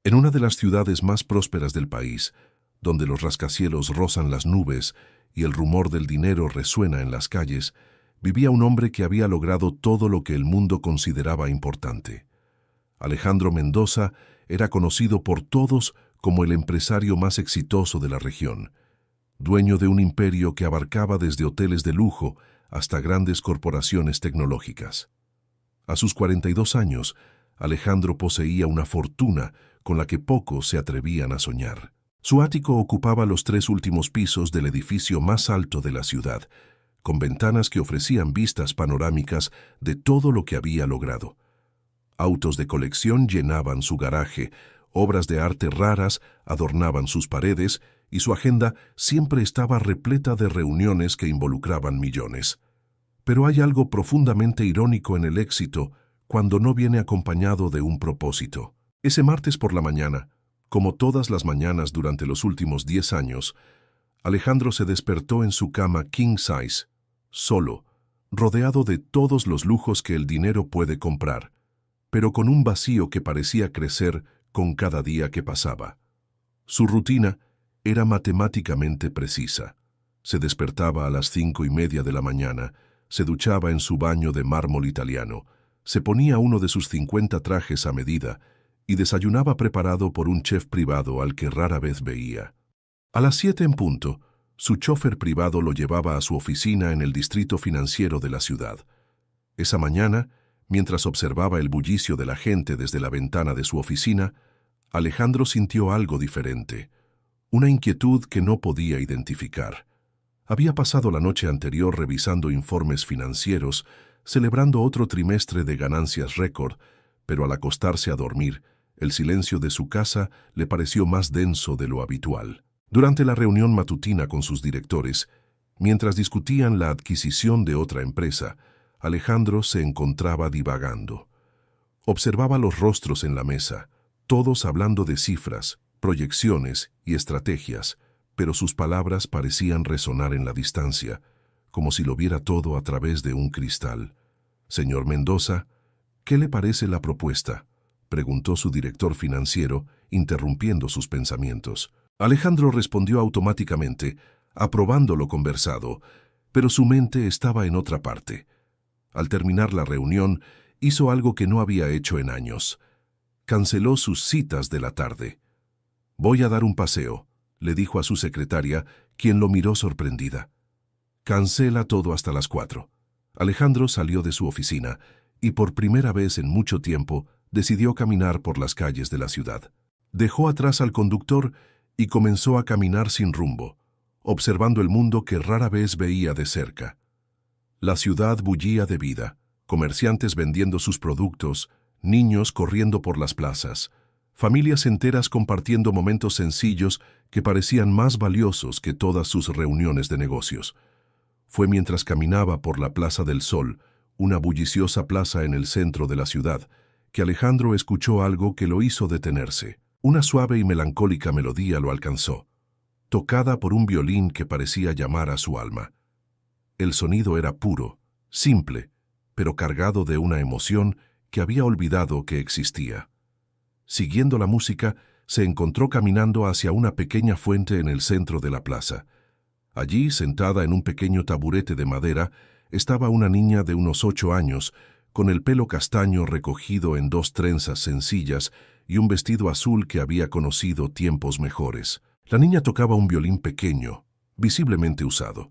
En una de las ciudades más prósperas del país, donde los rascacielos rozan las nubes y el rumor del dinero resuena en las calles, vivía un hombre que había logrado todo lo que el mundo consideraba importante. Alejandro Mendoza era conocido por todos como el empresario más exitoso de la región, dueño de un imperio que abarcaba desde hoteles de lujo hasta grandes corporaciones tecnológicas. A sus 42 años, Alejandro poseía una fortuna con la que pocos se atrevían a soñar. Su ático ocupaba los 3 últimos pisos del edificio más alto de la ciudad, con ventanas que ofrecían vistas panorámicas de todo lo que había logrado. Autos de colección llenaban su garaje, obras de arte raras adornaban sus paredes y su agenda siempre estaba repleta de reuniones que involucraban millones. Pero hay algo profundamente irónico en el éxito cuando no viene acompañado de un propósito. Ese martes por la mañana, como todas las mañanas durante los últimos 10 años, Alejandro se despertó en su cama king size, solo, rodeado de todos los lujos que el dinero puede comprar, pero con un vacío que parecía crecer con cada día que pasaba. Su rutina era matemáticamente precisa. Se despertaba a las 5:30 de la mañana, se duchaba en su baño de mármol italiano, se ponía uno de sus 50 trajes a medida y desayunaba preparado por un chef privado al que rara vez veía. A las 7 en punto, su chofer privado lo llevaba a su oficina en el distrito financiero de la ciudad. Esa mañana, mientras observaba el bullicio de la gente desde la ventana de su oficina, Alejandro sintió algo diferente, una inquietud que no podía identificar. Había pasado la noche anterior revisando informes financieros, celebrando otro trimestre de ganancias récord, pero al acostarse a dormir, el silencio de su casa le pareció más denso de lo habitual. Durante la reunión matutina con sus directores, mientras discutían la adquisición de otra empresa, Alejandro se encontraba divagando. Observaba los rostros en la mesa, todos hablando de cifras, proyecciones y estrategias, pero sus palabras parecían resonar en la distancia, como si lo viera todo a través de un cristal. «Señor Mendoza, ¿qué le parece la propuesta?», preguntó su director financiero, interrumpiendo sus pensamientos. Alejandro respondió automáticamente, aprobando lo conversado, pero su mente estaba en otra parte. Al terminar la reunión, hizo algo que no había hecho en años. Canceló sus citas de la tarde. «Voy a dar un paseo», le dijo a su secretaria, quien lo miró sorprendida. «Cancela todo hasta las 4». Alejandro salió de su oficina y por primera vez en mucho tiempo decidió caminar por las calles de la ciudad. Dejó atrás al conductor y comenzó a caminar sin rumbo, observando el mundo que rara vez veía de cerca. La ciudad bullía de vida, comerciantes vendiendo sus productos, niños corriendo por las plazas, familias enteras compartiendo momentos sencillos que parecían más valiosos que todas sus reuniones de negocios. Fue mientras caminaba por la Plaza del Sol, una bulliciosa plaza en el centro de la ciudad, que Alejandro escuchó algo que lo hizo detenerse. Una suave y melancólica melodía lo alcanzó, tocada por un violín que parecía llamar a su alma. El sonido era puro, simple, pero cargado de una emoción que había olvidado que existía. Siguiendo la música, se encontró caminando hacia una pequeña fuente en el centro de la plaza. Allí, sentada en un pequeño taburete de madera, estaba una niña de unos 8 años, con el pelo castaño recogido en 2 trenzas sencillas y un vestido azul que había conocido tiempos mejores. La niña tocaba un violín pequeño, visiblemente usado,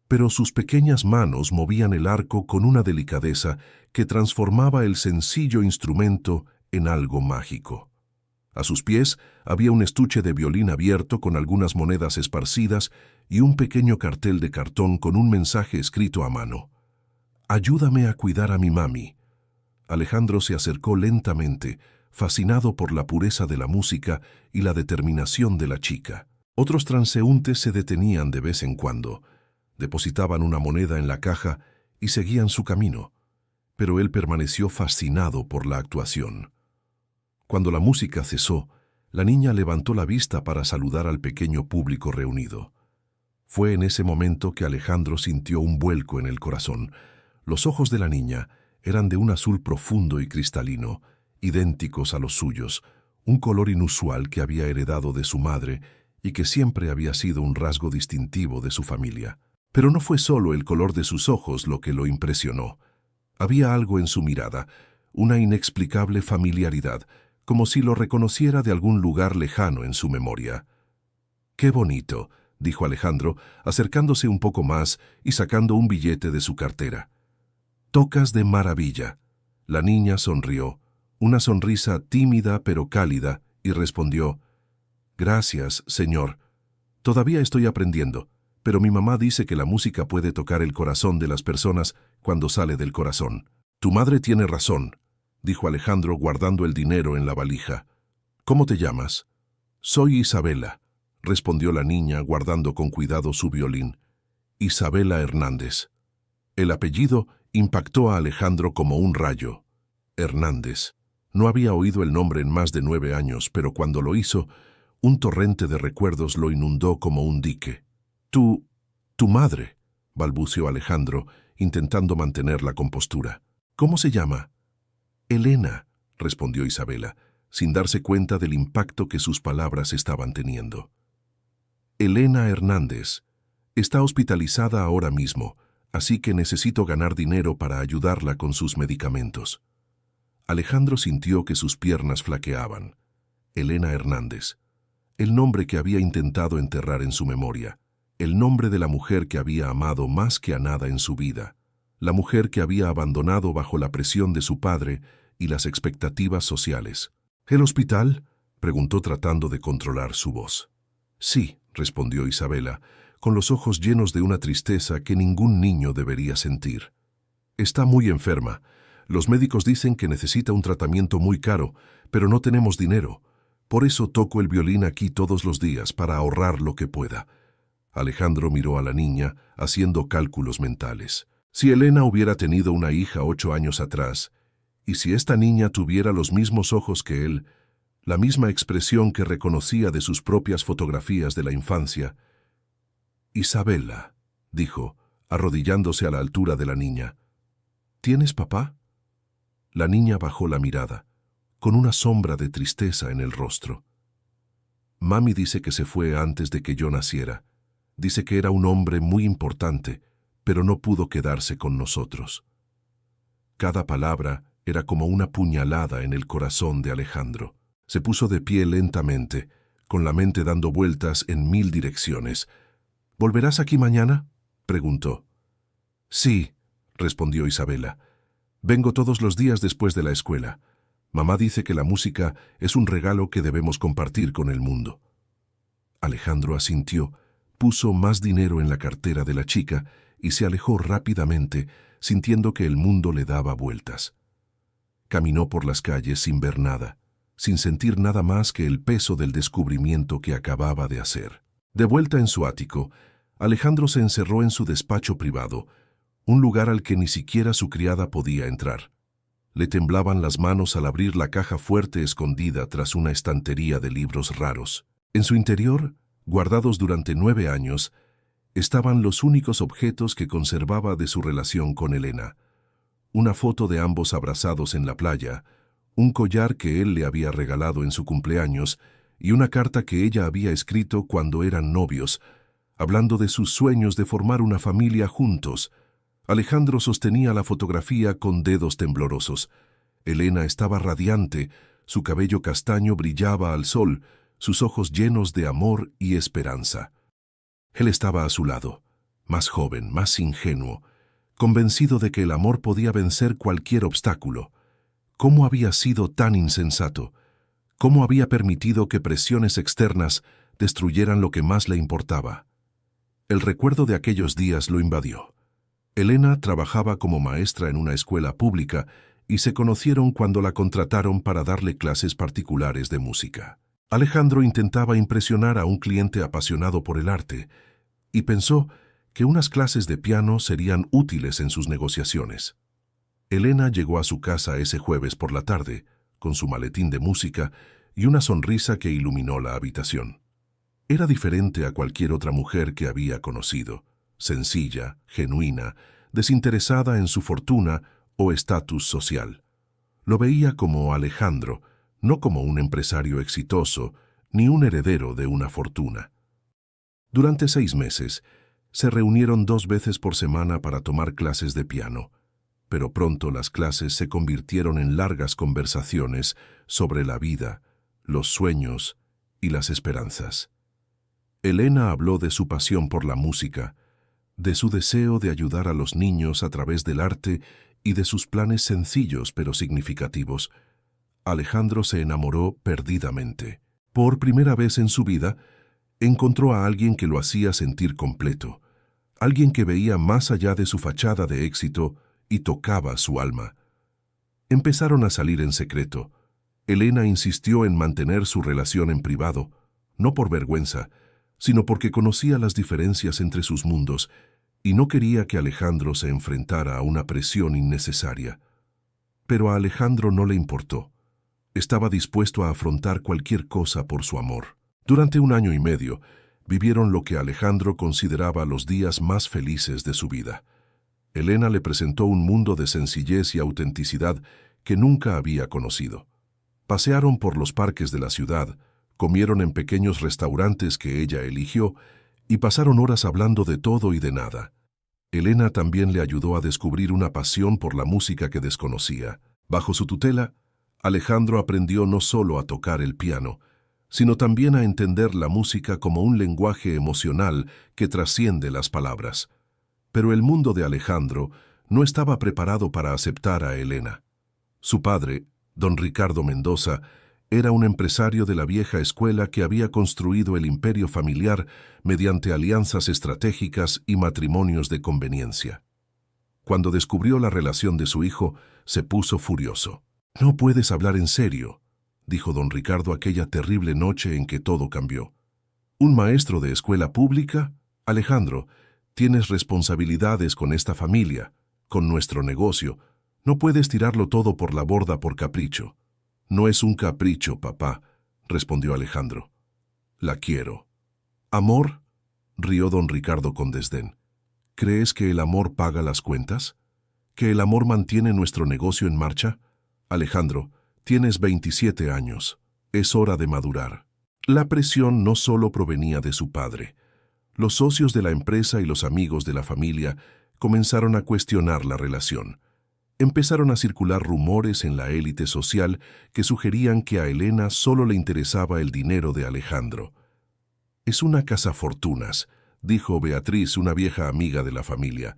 pero sus pequeñas manos movían el arco con una delicadeza que transformaba el sencillo instrumento en algo mágico. A sus pies había un estuche de violín abierto con algunas monedas esparcidas y un pequeño cartel de cartón con un mensaje escrito a mano. «Ayúdame a cuidar a mi mami». Alejandro se acercó lentamente, fascinado por la pureza de la música y la determinación de la chica. Otros transeúntes se detenían de vez en cuando, depositaban una moneda en la caja y seguían su camino, pero él permaneció fascinado por la actuación. Cuando la música cesó, la niña levantó la vista para saludar al pequeño público reunido. Fue en ese momento que Alejandro sintió un vuelco en el corazón. Los ojos de la niña eran de un azul profundo y cristalino, idénticos a los suyos, un color inusual que había heredado de su madre y que siempre había sido un rasgo distintivo de su familia. Pero no fue solo el color de sus ojos lo que lo impresionó. Había algo en su mirada, una inexplicable familiaridad, como si lo reconociera de algún lugar lejano en su memoria. «Qué bonito», dijo Alejandro, acercándose un poco más y sacando un billete de su cartera. «Tocas de maravilla». La niña sonrió, una sonrisa tímida pero cálida, y respondió: «Gracias, señor. Todavía estoy aprendiendo, pero mi mamá dice que la música puede tocar el corazón de las personas cuando sale del corazón». «Tu madre tiene razón», dijo Alejandro guardando el dinero en la valija. «¿Cómo te llamas?» «Soy Isabela», respondió la niña guardando con cuidado su violín. «Isabela Hernández». El apellido impactó a Alejandro como un rayo. Hernández. No había oído el nombre en más de 9 años, pero cuando lo hizo, un torrente de recuerdos lo inundó como un dique. «Tu madre», balbuceó Alejandro, intentando mantener la compostura. «¿Cómo se llama?» «Elena», respondió Isabela, sin darse cuenta del impacto que sus palabras estaban teniendo. «Elena Hernández. Está hospitalizada ahora mismo, así que necesito ganar dinero para ayudarla con sus medicamentos». Alejandro sintió que sus piernas flaqueaban. Elena Hernández. El nombre que había intentado enterrar en su memoria. El nombre de la mujer que había amado más que a nada en su vida. La mujer que había abandonado bajo la presión de su padre y las expectativas sociales. «¿El hospital?», preguntó tratando de controlar su voz. «Sí», respondió Isabela, con los ojos llenos de una tristeza que ningún niño debería sentir. «Está muy enferma. Los médicos dicen que necesita un tratamiento muy caro, pero no tenemos dinero. Por eso toco el violín aquí todos los días para ahorrar lo que pueda». Alejandro miró a la niña, haciendo cálculos mentales. Si Elena hubiera tenido una hija 8 años atrás, y si esta niña tuviera los mismos ojos que él, la misma expresión que reconocía de sus propias fotografías de la infancia. «Isabela», dijo, arrodillándose a la altura de la niña. «¿Tienes papá?» La niña bajó la mirada, con una sombra de tristeza en el rostro. «Mami dice que se fue antes de que yo naciera. Dice que era un hombre muy importante, pero no pudo quedarse con nosotros». Cada palabra era como una puñalada en el corazón de Alejandro. Se puso de pie lentamente, con la mente dando vueltas en 1000 direcciones. «¿Volverás aquí mañana?», preguntó. «Sí», respondió Isabela. «Vengo todos los días después de la escuela. Mamá dice que la música es un regalo que debemos compartir con el mundo». Alejandro asintió, puso más dinero en la cartera de la chica y se alejó rápidamente, sintiendo que el mundo le daba vueltas. Caminó por las calles sin ver nada, sin sentir nada más que el peso del descubrimiento que acababa de hacer. De vuelta en su ático, Alejandro se encerró en su despacho privado, un lugar al que ni siquiera su criada podía entrar. Le temblaban las manos al abrir la caja fuerte escondida tras una estantería de libros raros. En su interior, guardados durante 9 años, estaban los únicos objetos que conservaba de su relación con Elena. Una foto de ambos abrazados en la playa, un collar que él le había regalado en su cumpleaños y una carta que ella había escrito cuando eran novios, hablando de sus sueños de formar una familia juntos. Alejandro sostenía la fotografía con dedos temblorosos. Elena estaba radiante, su cabello castaño brillaba al sol, sus ojos llenos de amor y esperanza. Él estaba a su lado, más joven, más ingenuo, convencido de que el amor podía vencer cualquier obstáculo. ¿Cómo había sido tan insensato? ¿Cómo había permitido que presiones externas destruyeran lo que más le importaba? El recuerdo de aquellos días lo invadió. Elena trabajaba como maestra en una escuela pública y se conocieron cuando la contrataron para darle clases particulares de música. Alejandro intentaba impresionar a un cliente apasionado por el arte y pensó que unas clases de piano serían útiles en sus negociaciones. Elena llegó a su casa ese jueves por la tarde, con su maletín de música y una sonrisa que iluminó la habitación. Era diferente a cualquier otra mujer que había conocido, sencilla, genuina, desinteresada en su fortuna o estatus social. Lo veía como Alejandro, no como un empresario exitoso ni un heredero de una fortuna. Durante 6 meses, se reunieron 2 veces por semana para tomar clases de piano, pero pronto las clases se convirtieron en largas conversaciones sobre la vida, los sueños y las esperanzas. Elena habló de su pasión por la música, de su deseo de ayudar a los niños a través del arte y de sus planes sencillos pero significativos. Alejandro se enamoró perdidamente. Por primera vez en su vida, encontró a alguien que lo hacía sentir completo, alguien que veía más allá de su fachada de éxito y tocaba su alma. Empezaron a salir en secreto. Elena insistió en mantener su relación en privado, no por vergüenza, sino porque conocía las diferencias entre sus mundos y no quería que Alejandro se enfrentara a una presión innecesaria. Pero a Alejandro no le importó. Estaba dispuesto a afrontar cualquier cosa por su amor. Durante 1 año y medio, vivieron lo que Alejandro consideraba los días más felices de su vida. Elena le presentó un mundo de sencillez y autenticidad que nunca había conocido. Pasearon por los parques de la ciudad, comieron en pequeños restaurantes que ella eligió y pasaron horas hablando de todo y de nada. Elena también le ayudó a descubrir una pasión por la música que desconocía. Bajo su tutela, Alejandro aprendió no solo a tocar el piano, sino también a entender la música como un lenguaje emocional que trasciende las palabras. Pero el mundo de Alejandro no estaba preparado para aceptar a Elena. Su padre, don Ricardo Mendoza, era un empresario de la vieja escuela que había construido el imperio familiar mediante alianzas estratégicas y matrimonios de conveniencia. Cuando descubrió la relación de su hijo, se puso furioso. «No puedes hablar en serio», dijo don Ricardo aquella terrible noche en que todo cambió. «¿Un maestro de escuela pública? Alejandro, tienes responsabilidades con esta familia, con nuestro negocio. No puedes tirarlo todo por la borda por capricho». «No es un capricho, papá», respondió Alejandro. «La quiero». «¿Amor?», rió don Ricardo con desdén. «¿Crees que el amor paga las cuentas? ¿Que el amor mantiene nuestro negocio en marcha? Alejandro, tienes 27 años. Es hora de madurar». La presión no solo provenía de su padre. Los socios de la empresa y los amigos de la familia comenzaron a cuestionar la relación. Empezaron a circular rumores en la élite social que sugerían que a Elena solo le interesaba el dinero de Alejandro. «Es una cazafortunas», dijo Beatriz, una vieja amiga de la familia.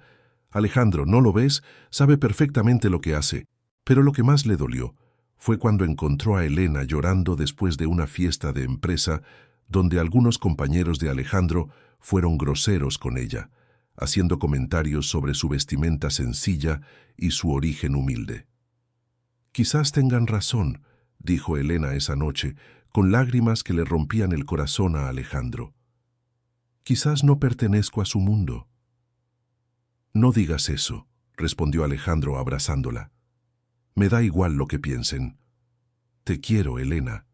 «Alejandro, ¿no lo ves? Sabe perfectamente lo que hace». Pero lo que más le dolió fue cuando encontró a Elena llorando después de una fiesta de empresa donde algunos compañeros de Alejandro fueron groseros con ella, haciendo comentarios sobre su vestimenta sencilla y su origen humilde. «Quizás tengan razón», dijo Elena esa noche, con lágrimas que le rompían el corazón a Alejandro. «Quizás no pertenezco a su mundo». «No digas eso», respondió Alejandro abrazándola. «Me da igual lo que piensen. Te quiero, Elena.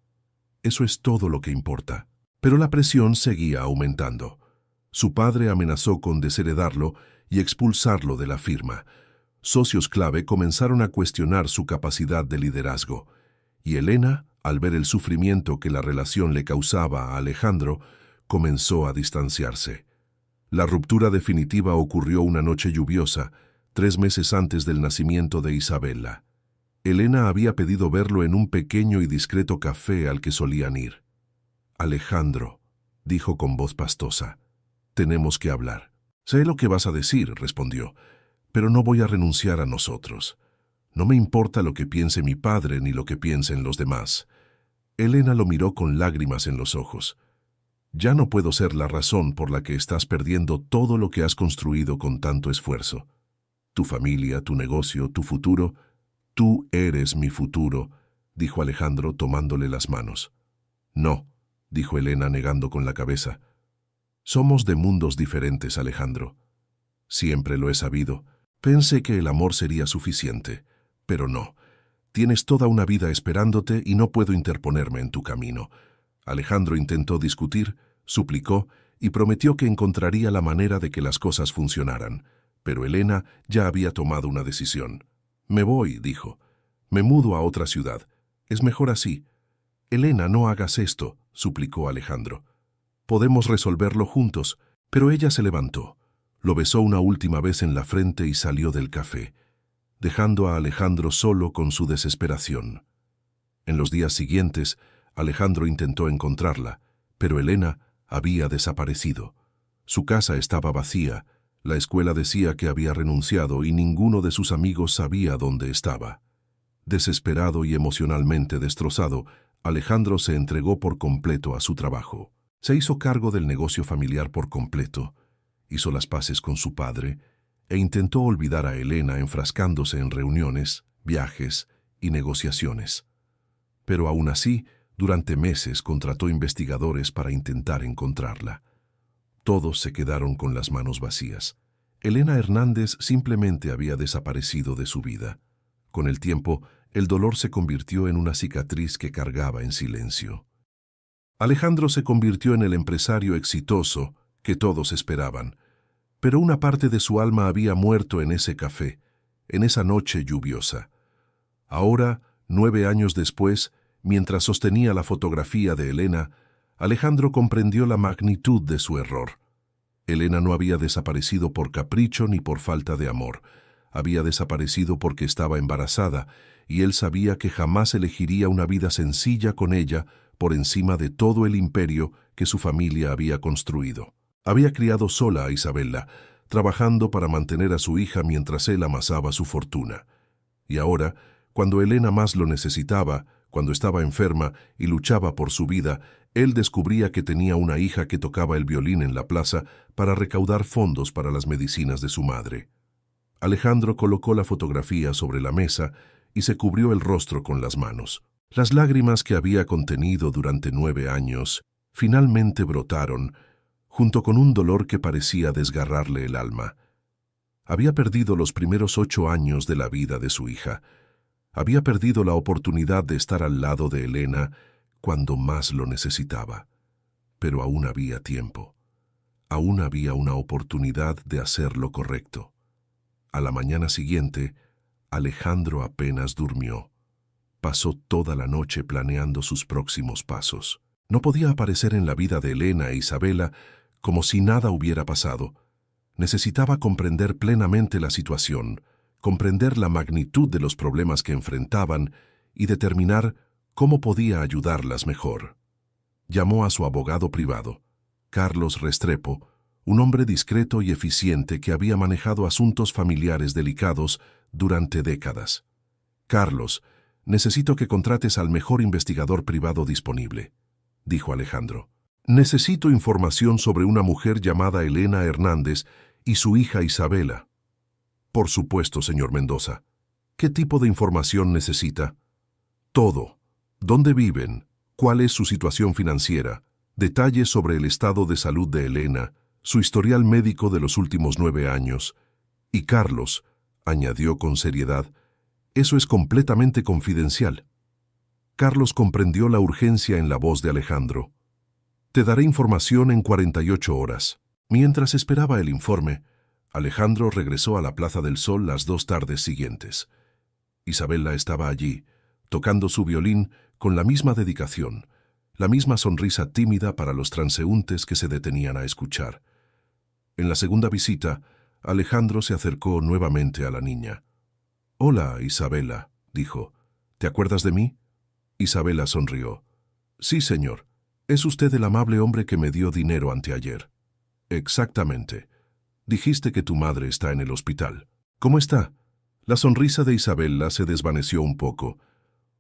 Eso es todo lo que importa». Pero la presión seguía aumentando. Su padre amenazó con desheredarlo y expulsarlo de la firma. Socios clave comenzaron a cuestionar su capacidad de liderazgo, y Elena, al ver el sufrimiento que la relación le causaba a Alejandro, comenzó a distanciarse. La ruptura definitiva ocurrió una noche lluviosa, 3 meses antes del nacimiento de Isabella. Elena había pedido verlo en un pequeño y discreto café al que solían ir. «Alejandro», dijo con voz pastosa, «tenemos que hablar». «Sé lo que vas a decir», respondió, «pero no voy a renunciar a nosotros. No me importa lo que piense mi padre ni lo que piensen los demás». Elena lo miró con lágrimas en los ojos. «Ya no puedo ser la razón por la que estás perdiendo todo lo que has construido con tanto esfuerzo. Tu familia, tu negocio, tu futuro. Tú eres mi futuro», dijo Alejandro tomándole las manos. «No», dijo Elena negando con la cabeza. «Somos de mundos diferentes, Alejandro. Siempre lo he sabido. Pensé que el amor sería suficiente, pero no. Tienes toda una vida esperándote y no puedo interponerme en tu camino». Alejandro intentó discutir, suplicó y prometió que encontraría la manera de que las cosas funcionaran, pero Elena ya había tomado una decisión. «Me voy», dijo. «Me mudo a otra ciudad. Es mejor así. «Elena, no hagas esto», suplicó Alejandro. «Podemos resolverlo juntos». Pero ella se levantó, lo besó una última vez en la frente y salió del café, dejando a Alejandro solo con su desesperación. En los días siguientes, Alejandro intentó encontrarla, pero Elena había desaparecido. Su casa estaba vacía, la escuela decía que había renunciado y ninguno de sus amigos sabía dónde estaba. Desesperado y emocionalmente destrozado, Alejandro se entregó por completo a su trabajo. Se hizo cargo del negocio familiar por completo, hizo las paces con su padre e intentó olvidar a Elena enfrascándose en reuniones, viajes y negociaciones. Pero aún así, durante meses contrató investigadores para intentar encontrarla. Todos se quedaron con las manos vacías. Elena Hernández simplemente había desaparecido de su vida. Con el tiempo, el dolor se convirtió en una cicatriz que cargaba en silencio. Alejandro se convirtió en el empresario exitoso que todos esperaban, pero una parte de su alma había muerto en ese café, en esa noche lluviosa. Ahora, 9 años después, mientras sostenía la fotografía de Elena, Alejandro comprendió la magnitud de su error. Elena no había desaparecido por capricho ni por falta de amor. Había desaparecido porque estaba embarazada, y él sabía que jamás elegiría una vida sencilla con ella por encima de todo el imperio que su familia había construido. Había criado sola a Isabela, trabajando para mantener a su hija mientras él amasaba su fortuna. Y ahora, cuando Elena más lo necesitaba, cuando estaba enferma y luchaba por su vida, él descubría que tenía una hija que tocaba el violín en la plaza para recaudar fondos para las medicinas de su madre. Alejandro colocó la fotografía sobre la mesa y se cubrió el rostro con las manos. Las lágrimas que había contenido durante 9 años finalmente brotaron, junto con un dolor que parecía desgarrarle el alma. Había perdido los primeros 8 años de la vida de su hija. Había perdido la oportunidad de estar al lado de Elena cuando más lo necesitaba. Pero aún había tiempo. Aún había una oportunidad de hacer lo correcto. A la mañana siguiente, Alejandro apenas durmió. Pasó toda la noche planeando sus próximos pasos. No podía aparecer en la vida de Elena e Isabela como si nada hubiera pasado. Necesitaba comprender plenamente la situación, comprender la magnitud de los problemas que enfrentaban y determinar cómo podía ayudarlas mejor. Llamó a su abogado privado, Carlos Restrepo, un hombre discreto y eficiente que había manejado asuntos familiares delicados durante décadas. «Carlos, necesito que contrates al mejor investigador privado disponible», dijo Alejandro. «Necesito información sobre una mujer llamada Elena Hernández y su hija Isabela». «Por supuesto, señor Mendoza. ¿Qué tipo de información necesita?» «Todo. ¿Dónde viven? ¿Cuál es su situación financiera? Detalles sobre el estado de salud de Elena, su historial médico de los últimos 9 años. Y Carlos», añadió con seriedad, «eso es completamente confidencial». Carlos comprendió la urgencia en la voz de Alejandro. «Te daré información en 48 horas». Mientras esperaba el informe, Alejandro regresó a la Plaza del Sol las 2 tardes siguientes. Isabela estaba allí, tocando su violín con la misma dedicación, la misma sonrisa tímida para los transeúntes que se detenían a escuchar. En la segunda visita, Alejandro se acercó nuevamente a la niña. «Hola, Isabela», dijo. «¿Te acuerdas de mí?» Isabela sonrió. «Sí, señor. Es usted el amable hombre que me dio dinero anteayer». «Exactamente. Dijiste que tu madre está en el hospital. ¿Cómo está?» La sonrisa de Isabela se desvaneció un poco.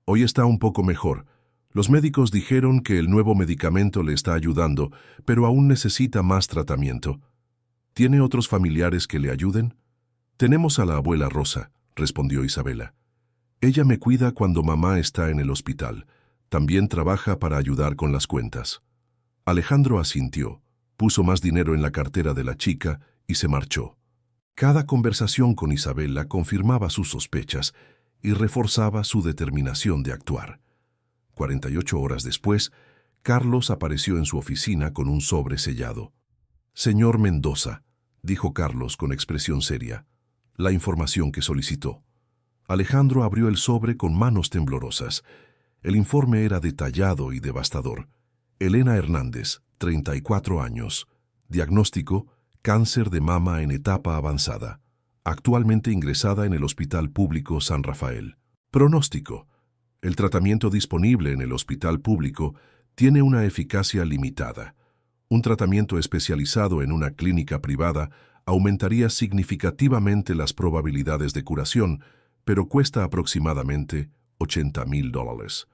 «Hoy está un poco mejor. Los médicos dijeron que el nuevo medicamento le está ayudando, pero aún necesita más tratamiento». «¿Tiene otros familiares que le ayuden?» «Tenemos a la abuela Rosa», respondió Isabela. «Ella me cuida cuando mamá está en el hospital. También trabaja para ayudar con las cuentas». Alejandro asintió, puso más dinero en la cartera de la chica y se marchó. Cada conversación con Isabela confirmaba sus sospechas y reforzaba su determinación de actuar. 48 horas después, Carlos apareció en su oficina con un sobre sellado. «Señor Mendoza», dijo Carlos con expresión seria, «la información que solicitó». Alejandro abrió el sobre con manos temblorosas. El informe era detallado y devastador. Elena Hernández, 34 años. Diagnóstico: cáncer de mama en etapa avanzada. Actualmente ingresada en el Hospital Público San Rafael. Pronóstico: el tratamiento disponible en el hospital público tiene una eficacia limitada. Un tratamiento especializado en una clínica privada aumentaría significativamente las probabilidades de curación, pero cuesta aproximadamente $80,000.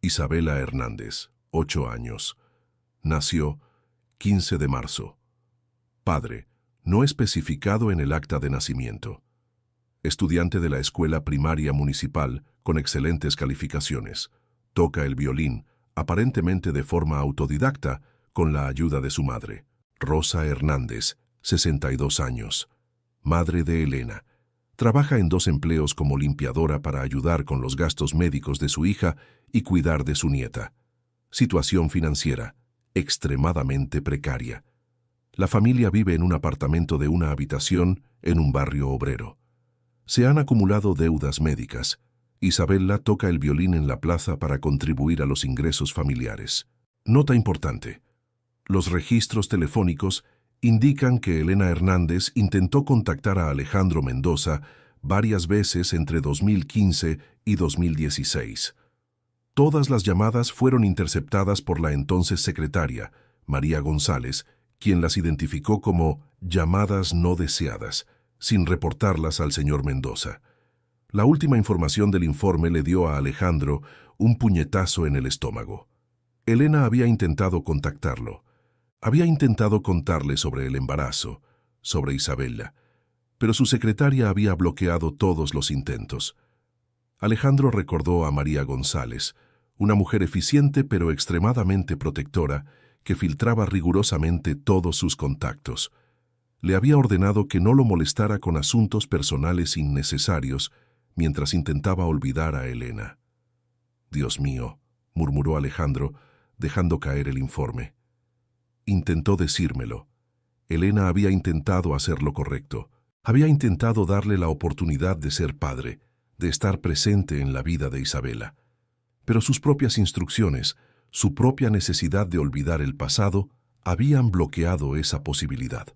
Isabela Hernández, 8 años. Nació 15 de marzo. Padre: no especificado en el acta de nacimiento. Estudiante de la escuela primaria municipal con excelentes calificaciones. Toca el violín, aparentemente de forma autodidacta, con la ayuda de su madre. Rosa Hernández, 62 años. Madre de Elena. Trabaja en 2 empleos como limpiadora para ayudar con los gastos médicos de su hija y cuidar de su nieta. Situación financiera: extremadamente precaria. La familia vive en un apartamento de 1 habitación en un barrio obrero. Se han acumulado deudas médicas. Isabela toca el violín en la plaza para contribuir a los ingresos familiares. Nota importante: los registros telefónicos indican que Elena Hernández intentó contactar a Alejandro Mendoza varias veces entre 2015 y 2016. Todas las llamadas fueron interceptadas por la entonces secretaria, María González, quien las identificó como llamadas no deseadas, sin reportarlas al señor Mendoza. La última información del informe le dio a Alejandro un puñetazo en el estómago. Elena había intentado contactarlo. Había intentado contarle sobre el embarazo, sobre Isabela, pero su secretaria había bloqueado todos los intentos. Alejandro recordó a María González, una mujer eficiente pero extremadamente protectora, que filtraba rigurosamente todos sus contactos. Le había ordenado que no lo molestara con asuntos personales innecesarios mientras intentaba olvidar a Elena. «Dios mío», murmuró Alejandro, dejando caer el informe. Intentó decírmelo. Elena había intentado hacer lo correcto. Había intentado darle la oportunidad de ser padre, de estar presente en la vida de Isabela. Pero sus propias instrucciones, su propia necesidad de olvidar el pasado, habían bloqueado esa posibilidad.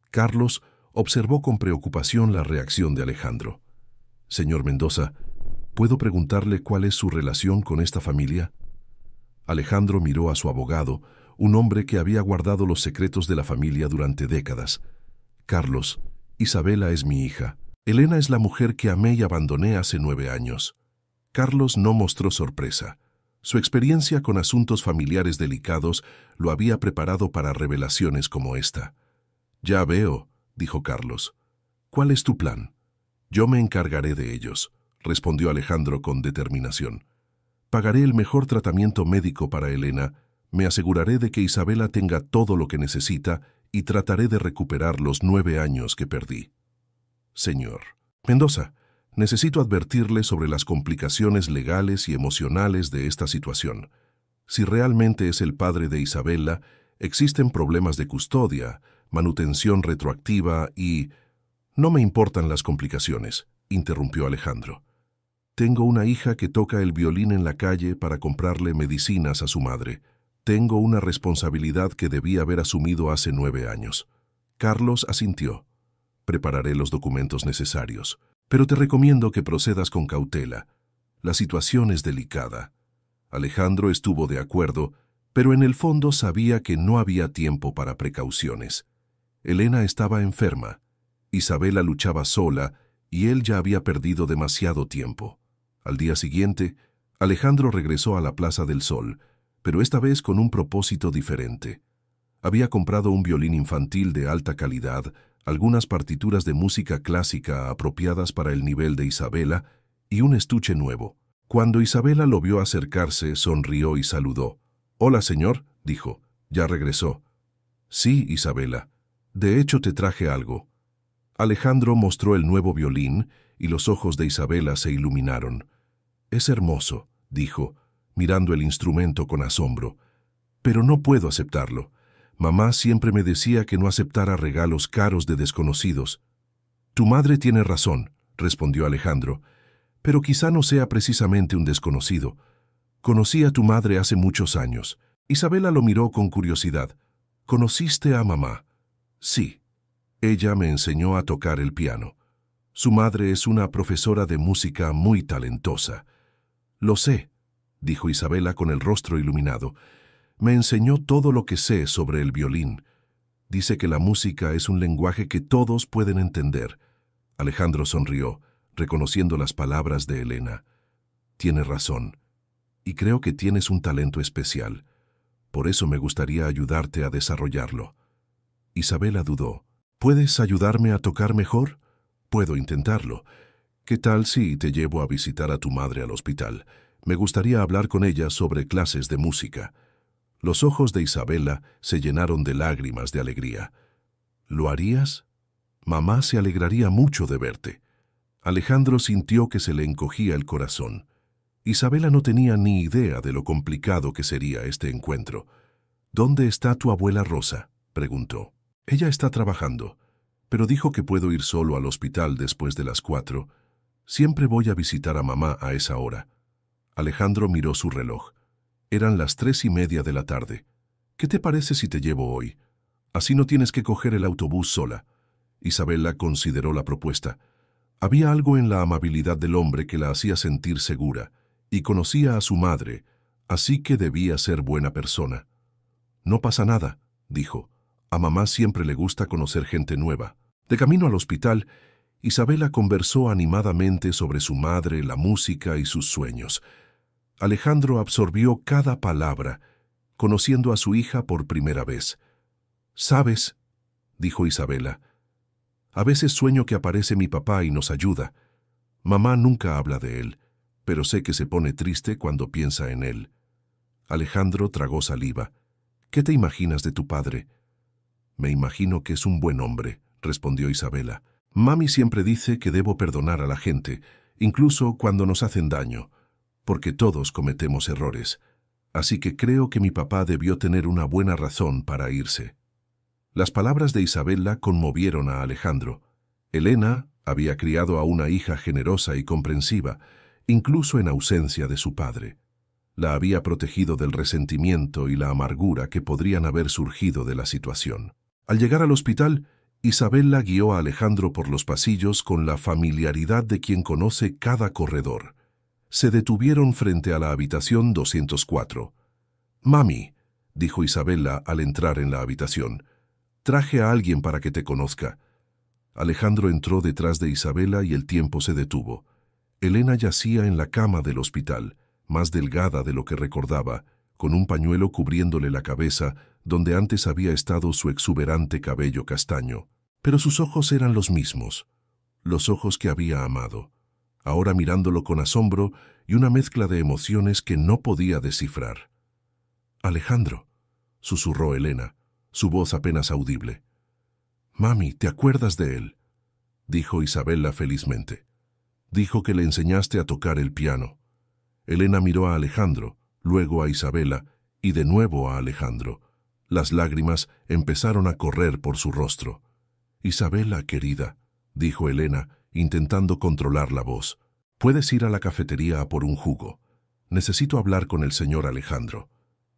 Carlos observó con preocupación la reacción de Alejandro. «Señor Mendoza, ¿puedo preguntarle cuál es su relación con esta familia?» Alejandro miró a su abogado, un hombre que había guardado los secretos de la familia durante décadas. «Carlos, Isabela es mi hija. Elena es la mujer que amé y abandoné hace 9 años». Carlos no mostró sorpresa. Su experiencia con asuntos familiares delicados lo había preparado para revelaciones como esta. «Ya veo», dijo Carlos. «¿Cuál es tu plan?» «Yo me encargaré de ellos», respondió Alejandro con determinación. «Pagaré el mejor tratamiento médico para Elena, me aseguraré de que Isabela tenga todo lo que necesita y trataré de recuperar los 9 años que perdí». «Señor Mendoza, necesito advertirle sobre las complicaciones legales y emocionales de esta situación. Si realmente es el padre de Isabela, existen problemas de custodia, manutención retroactiva y...» «No me importan las complicaciones», interrumpió Alejandro. «Tengo una hija que toca el violín en la calle para comprarle medicinas a su madre. Tengo una responsabilidad que debí haber asumido hace 9 años». Carlos asintió. «Prepararé los documentos necesarios, pero te recomiendo que procedas con cautela. La situación es delicada». Alejandro estuvo de acuerdo, pero en el fondo sabía que no había tiempo para precauciones. Elena estaba enferma. Isabela luchaba sola y él ya había perdido demasiado tiempo. Al día siguiente, Alejandro regresó a la Plaza del Sol, pero esta vez con un propósito diferente. Había comprado un violín infantil de alta calidad, algunas partituras de música clásica apropiadas para el nivel de Isabela y un estuche nuevo. Cuando Isabela lo vio acercarse, sonrió y saludó. «Hola, señor», dijo. «¿Ya regresó?» «Sí, Isabela. De hecho, te traje algo». Alejandro mostró el nuevo violín y los ojos de Isabela se iluminaron. «Es hermoso», dijo, mirando el instrumento con asombro. «Pero no puedo aceptarlo. Mamá siempre me decía que no aceptara regalos caros de desconocidos». «Tu madre tiene razón», respondió Alejandro, «pero quizá no sea precisamente un desconocido. Conocí a tu madre hace muchos años. Isabela lo miró con curiosidad. ¿Conociste a mamá? Sí. Ella me enseñó a tocar el piano. Su madre es una profesora de música muy talentosa. Lo sé, dijo Isabela con el rostro iluminado. Me enseñó todo lo que sé sobre el violín. Dice que la música es un lenguaje que todos pueden entender. Alejandro sonrió, reconociendo las palabras de Elena. Tienes razón, y creo que tienes un talento especial. Por eso me gustaría ayudarte a desarrollarlo. Isabela dudó. ¿Puedes ayudarme a tocar mejor? Puedo intentarlo. ¿Qué tal si te llevo a visitar a tu madre al hospital? Me gustaría hablar con ella sobre clases de música. Los ojos de Isabela se llenaron de lágrimas de alegría. ¿Lo harías? Mamá se alegraría mucho de verte. Alejandro sintió que se le encogía el corazón. Isabela no tenía ni idea de lo complicado que sería este encuentro. ¿Dónde está tu abuela Rosa?, preguntó. Ella está trabajando, pero dijo que puedo ir solo al hospital después de las 4. Siempre voy a visitar a mamá a esa hora. Alejandro miró su reloj. Eran las 3:30 de la tarde. ¿Qué te parece si te llevo hoy? Así no tienes que coger el autobús sola. Isabela consideró la propuesta. Había algo en la amabilidad del hombre que la hacía sentir segura, y conocía a su madre, así que debía ser buena persona. No pasa nada, dijo. A mamá siempre le gusta conocer gente nueva. De camino al hospital, Isabela conversó animadamente sobre su madre, la música y sus sueños. Alejandro absorbió cada palabra, conociendo a su hija por primera vez. «¿Sabes?», dijo Isabela, «a veces sueño que aparece mi papá y nos ayuda. Mamá nunca habla de él, pero sé que se pone triste cuando piensa en él». Alejandro tragó saliva. «¿Qué te imaginas de tu padre?». «Me imagino que es un buen hombre», respondió Isabela. «Mami siempre dice que debo perdonar a la gente, incluso cuando nos hacen daño, porque todos cometemos errores. Así que creo que mi papá debió tener una buena razón para irse». Las palabras de Isabela conmovieron a Alejandro. Elena había criado a una hija generosa y comprensiva, incluso en ausencia de su padre. La había protegido del resentimiento y la amargura que podrían haber surgido de la situación. Al llegar al hospital, Isabela guió a Alejandro por los pasillos con la familiaridad de quien conoce cada corredor. Se detuvieron frente a la habitación 204. «Mami», dijo Isabela al entrar en la habitación, «traje a alguien para que te conozca». Alejandro entró detrás de Isabela y el tiempo se detuvo. Elena yacía en la cama del hospital, más delgada de lo que recordaba, con un pañuelo cubriéndole la cabeza, donde antes había estado su exuberante cabello castaño. Pero sus ojos eran los mismos, los ojos que había amado, ahora mirándolo con asombro y una mezcla de emociones que no podía descifrar. «Alejandro», susurró Elena, su voz apenas audible. «Mami, ¿te acuerdas de él?», dijo Isabela felizmente. «Dijo que le enseñaste a tocar el piano». Elena miró a Alejandro, luego a Isabela y de nuevo a Alejandro. Las lágrimas empezaron a correr por su rostro. «Isabela, querida», dijo Elena, intentando controlar la voz, «puedes ir a la cafetería a por un jugo. Necesito hablar con el señor Alejandro».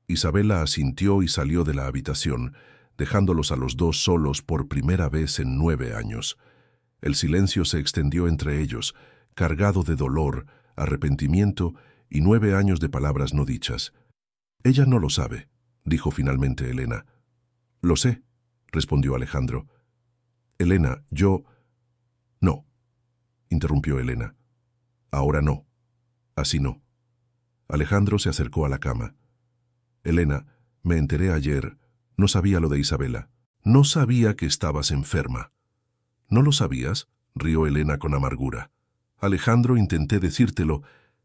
Isabela asintió y salió de la habitación, dejándolos a los dos solos por primera vez en 9 años. El silencio se extendió entre ellos, cargado de dolor, arrepentimiento y 9 años de palabras no dichas. «Ella no lo sabe», dijo finalmente Elena. «Lo sé», respondió Alejandro. «Elena, yo...» «No», interrumpió Elena. «Ahora no. Así no». Alejandro se acercó a la cama. «Elena, me enteré ayer. No sabía lo de Isabela. No sabía que estabas enferma». «¿No lo sabías?», rió Elena con amargura. «Alejandro, intenté decírtelo.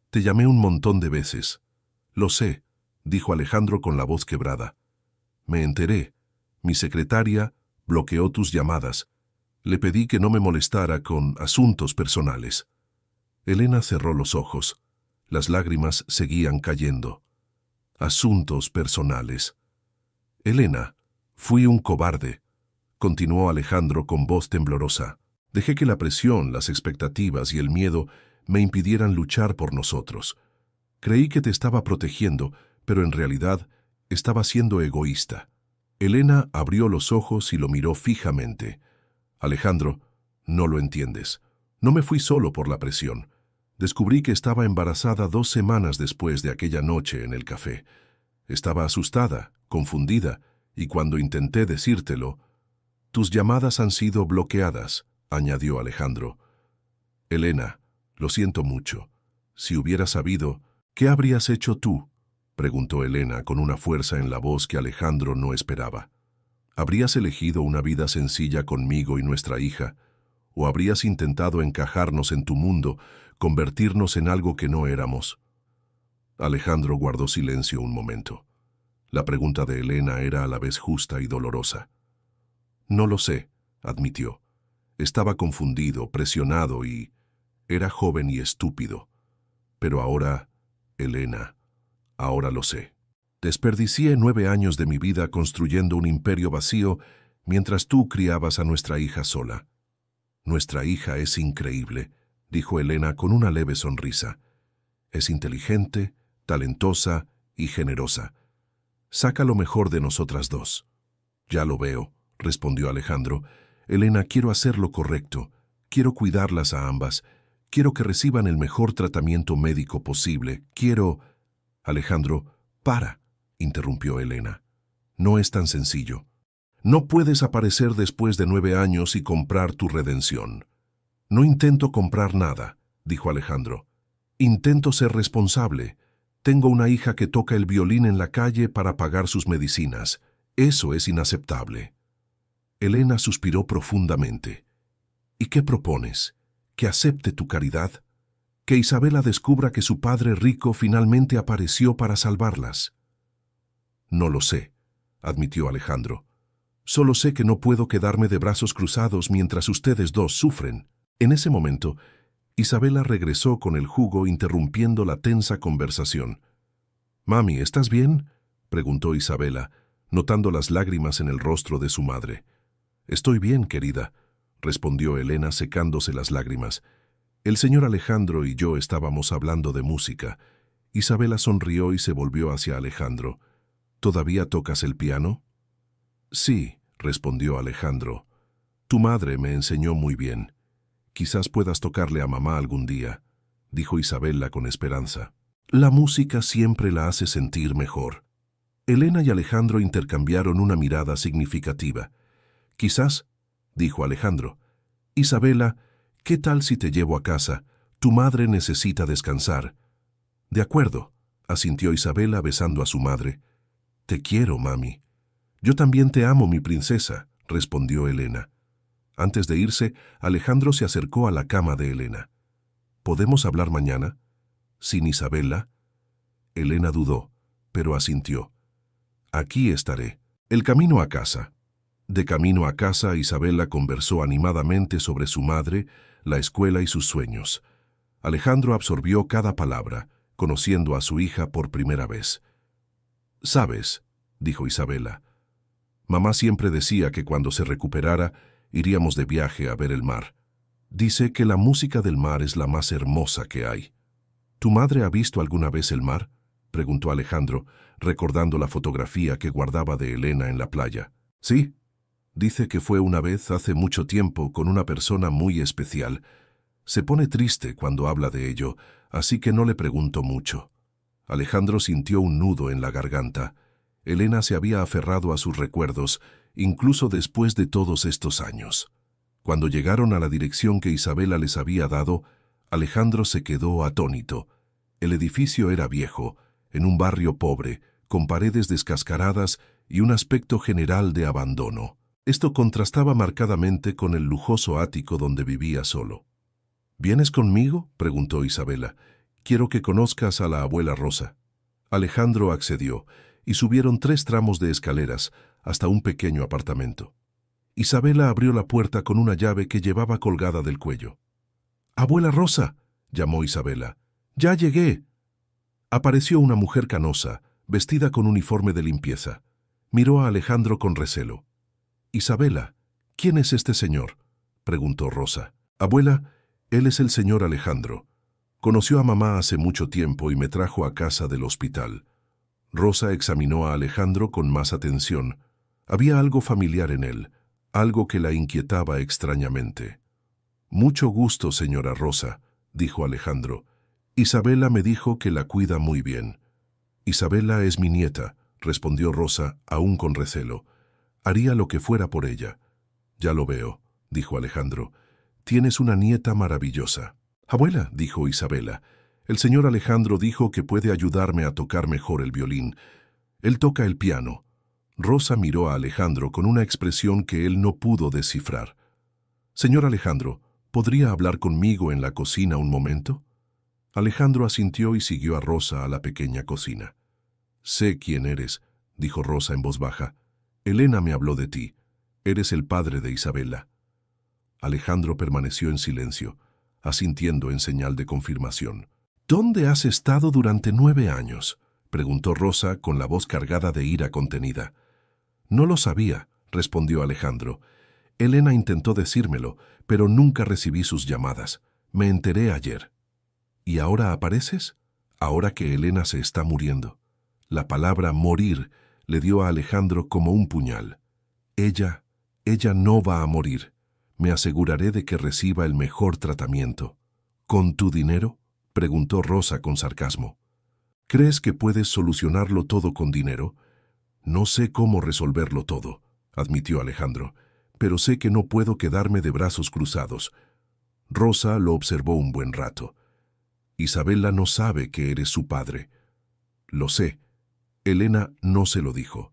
Te llamé un montón de veces». «Lo sé», dijo Alejandro con la voz quebrada. «Me enteré. Mi secretaria bloqueó tus llamadas. Le pedí que no me molestara con asuntos personales». Elena cerró los ojos. Las lágrimas seguían cayendo. «Asuntos personales». «Elena, fui un cobarde», continuó Alejandro con voz temblorosa. «Dejé que la presión, las expectativas y el miedo me impidieran luchar por nosotros. Creí que te estaba protegiendo, pero en realidad estaba siendo egoísta. Elena abrió los ojos y lo miró fijamente. Alejandro, no lo entiendes. No me fui solo por la presión. Descubrí que estaba embarazada 2 semanas después de aquella noche en el café. Estaba asustada, confundida, y cuando intenté decírtelo, tus llamadas han sido bloqueadas, añadió Alejandro. Elena, lo siento mucho. Si hubiera sabido, ¿qué habrías hecho tú?, preguntó Elena con una fuerza en la voz que Alejandro no esperaba. ¿Habrías elegido una vida sencilla conmigo y nuestra hija? ¿O habrías intentado encajarnos en tu mundo, convertirnos en algo que no éramos? Alejandro guardó silencio un momento. La pregunta de Elena era a la vez justa y dolorosa. No lo sé, admitió. Estaba confundido, presionado y... era joven y estúpido. Pero ahora, Elena, ahora lo sé. Desperdicié 9 años de mi vida construyendo un imperio vacío mientras tú criabas a nuestra hija sola. Nuestra hija es increíble, dijo Elena con una leve sonrisa. Es inteligente, talentosa y generosa. Saca lo mejor de nosotras dos. Ya lo veo, respondió Alejandro. Elena, quiero hacer lo correcto. Quiero cuidarlas a ambas. Quiero que reciban el mejor tratamiento médico posible. Quiero... Alejandro, para, interrumpió Elena. No es tan sencillo. No puedes aparecer después de 9 años y comprar tu redención. No intento comprar nada, dijo Alejandro. Intento ser responsable. Tengo una hija que toca el violín en la calle para pagar sus medicinas. Eso es inaceptable. Elena suspiró profundamente. ¿Y qué propones? ¿Que acepte tu caridad? ¿Que Isabela descubra que su padre rico finalmente apareció para salvarlas? No lo sé, admitió Alejandro. Solo sé que no puedo quedarme de brazos cruzados mientras ustedes dos sufren. En ese momento, Isabela regresó con el jugo interrumpiendo la tensa conversación. «Mami, ¿estás bien?», preguntó Isabela, notando las lágrimas en el rostro de su madre. «Estoy bien, querida», respondió Elena secándose las lágrimas. «El señor Alejandro y yo estábamos hablando de música». Isabela sonrió y se volvió hacia Alejandro. «¿Todavía tocas el piano?». «Sí», respondió Alejandro. «Tu madre me enseñó muy bien. Quizás puedas tocarle a mamá algún día», dijo Isabela con esperanza. «La música siempre la hace sentir mejor». Elena y Alejandro intercambiaron una mirada significativa. «Quizás», dijo Alejandro. «Isabela, ¿qué tal si te llevo a casa? Tu madre necesita descansar». «De acuerdo», asintió Isabela besando a su madre. «Te quiero, mami». «Yo también te amo, mi princesa», respondió Elena. Antes de irse, Alejandro se acercó a la cama de Elena. «¿Podemos hablar mañana? ¿Sin Isabela?». Elena dudó, pero asintió. «Aquí estaré». El camino a casa. De camino a casa, Isabela conversó animadamente sobre su madre, la escuela y sus sueños. Alejandro absorbió cada palabra, conociendo a su hija por primera vez. «¿Sabes?», dijo Isabela. «Mamá siempre decía que cuando se recuperara, iríamos de viaje a ver el mar. Dice que la música del mar es la más hermosa que hay». «¿Tu madre ha visto alguna vez el mar?», preguntó Alejandro, recordando la fotografía que guardaba de Elena en la playa. «Sí. Dice que fue una vez hace mucho tiempo con una persona muy especial. Se pone triste cuando habla de ello, así que no le pregunto mucho». Alejandro sintió un nudo en la garganta. Elena se había aferrado a sus recuerdos, incluso después de todos estos años. Cuando llegaron a la dirección que Isabela les había dado, Alejandro se quedó atónito. El edificio era viejo, en un barrio pobre, con paredes descascaradas y un aspecto general de abandono. Esto contrastaba marcadamente con el lujoso ático donde vivía solo. «¿Vienes conmigo?», preguntó Isabela. «Quiero que conozcas a la abuela Rosa». Alejandro accedió, y subieron 3 tramos de escaleras hasta un pequeño apartamento. Isabela abrió la puerta con una llave que llevaba colgada del cuello. «¡Abuela Rosa!», llamó Isabela. «¡Ya llegué!». Apareció una mujer canosa, vestida con uniforme de limpieza. Miró a Alejandro con recelo. «Isabela, ¿quién es este señor?», preguntó Rosa. «Abuela, él es el señor Alejandro. Conoció a mamá hace mucho tiempo y me trajo a casa del hospital. Rosa examinó a Alejandro con más atención. Había algo familiar en él, algo que la inquietaba extrañamente. «Mucho gusto, señora Rosa», dijo Alejandro. «Isabela me dijo que la cuida muy bien». «Isabela es mi nieta», respondió Rosa, aún con recelo. «Haría lo que fuera por ella». «Ya lo veo», dijo Alejandro. «Tienes una nieta maravillosa». «Abuela», dijo Isabela, «el señor Alejandro dijo que puede ayudarme a tocar mejor el violín. Él toca el piano». Rosa miró a Alejandro con una expresión que él no pudo descifrar. «Señor Alejandro, ¿podría hablar conmigo en la cocina un momento?» Alejandro asintió y siguió a Rosa a la pequeña cocina. «Sé quién eres», dijo Rosa en voz baja. «Elena me habló de ti. Eres el padre de Isabela». Alejandro permaneció en silencio, asintiendo en señal de confirmación. «¿Dónde has estado durante 9 años?» preguntó Rosa con la voz cargada de ira contenida. «No lo sabía», respondió Alejandro. «Elena intentó decírmelo, pero nunca recibí sus llamadas. Me enteré ayer». «¿Y ahora apareces?» «Ahora que Elena se está muriendo». La palabra morir le dio a Alejandro como un puñal. Ella no va a morir. Me aseguraré de que reciba el mejor tratamiento». «¿Con tu dinero?», preguntó Rosa con sarcasmo. «¿Crees que puedes solucionarlo todo con dinero?» «No sé cómo resolverlo todo», admitió Alejandro, «pero sé que no puedo quedarme de brazos cruzados». Rosa lo observó un buen rato. «Isabela no sabe que eres su padre». «Lo sé». Elena no se lo dijo.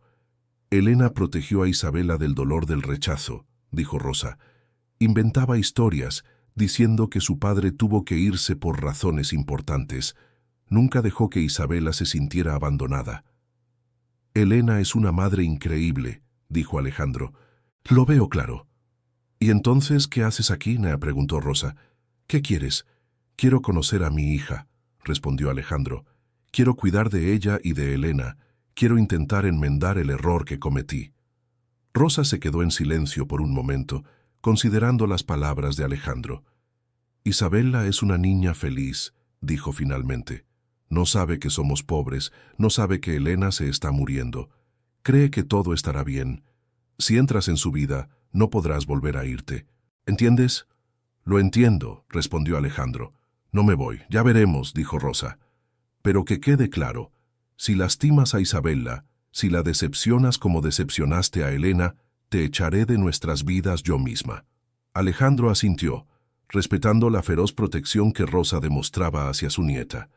«Elena protegió a Isabela del dolor del rechazo», dijo Rosa. «Inventaba historias, diciendo que su padre tuvo que irse por razones importantes. Nunca dejó que Isabela se sintiera abandonada». «Elena es una madre increíble», dijo Alejandro. «Lo veo claro». «¿Y entonces qué haces aquí?», preguntó Rosa. «¿Qué quieres?» «Quiero conocer a mi hija», respondió Alejandro. «Quiero cuidar de ella y de Elena. Quiero intentar enmendar el error que cometí». Rosa se quedó en silencio por un momento, considerando las palabras de Alejandro. «Isabela es una niña feliz», dijo finalmente. «No sabe que somos pobres, no sabe que Elena se está muriendo. Cree que todo estará bien. Si entras en su vida, no podrás volver a irte. ¿Entiendes?» «Lo entiendo», respondió Alejandro. «No me voy, ya veremos», dijo Rosa. «Pero que quede claro, si lastimas a Isabela, si la decepcionas como decepcionaste a Elena, te echaré de nuestras vidas yo misma». Alejandro asintió, respetando la feroz protección que Rosa demostraba hacia su nieta.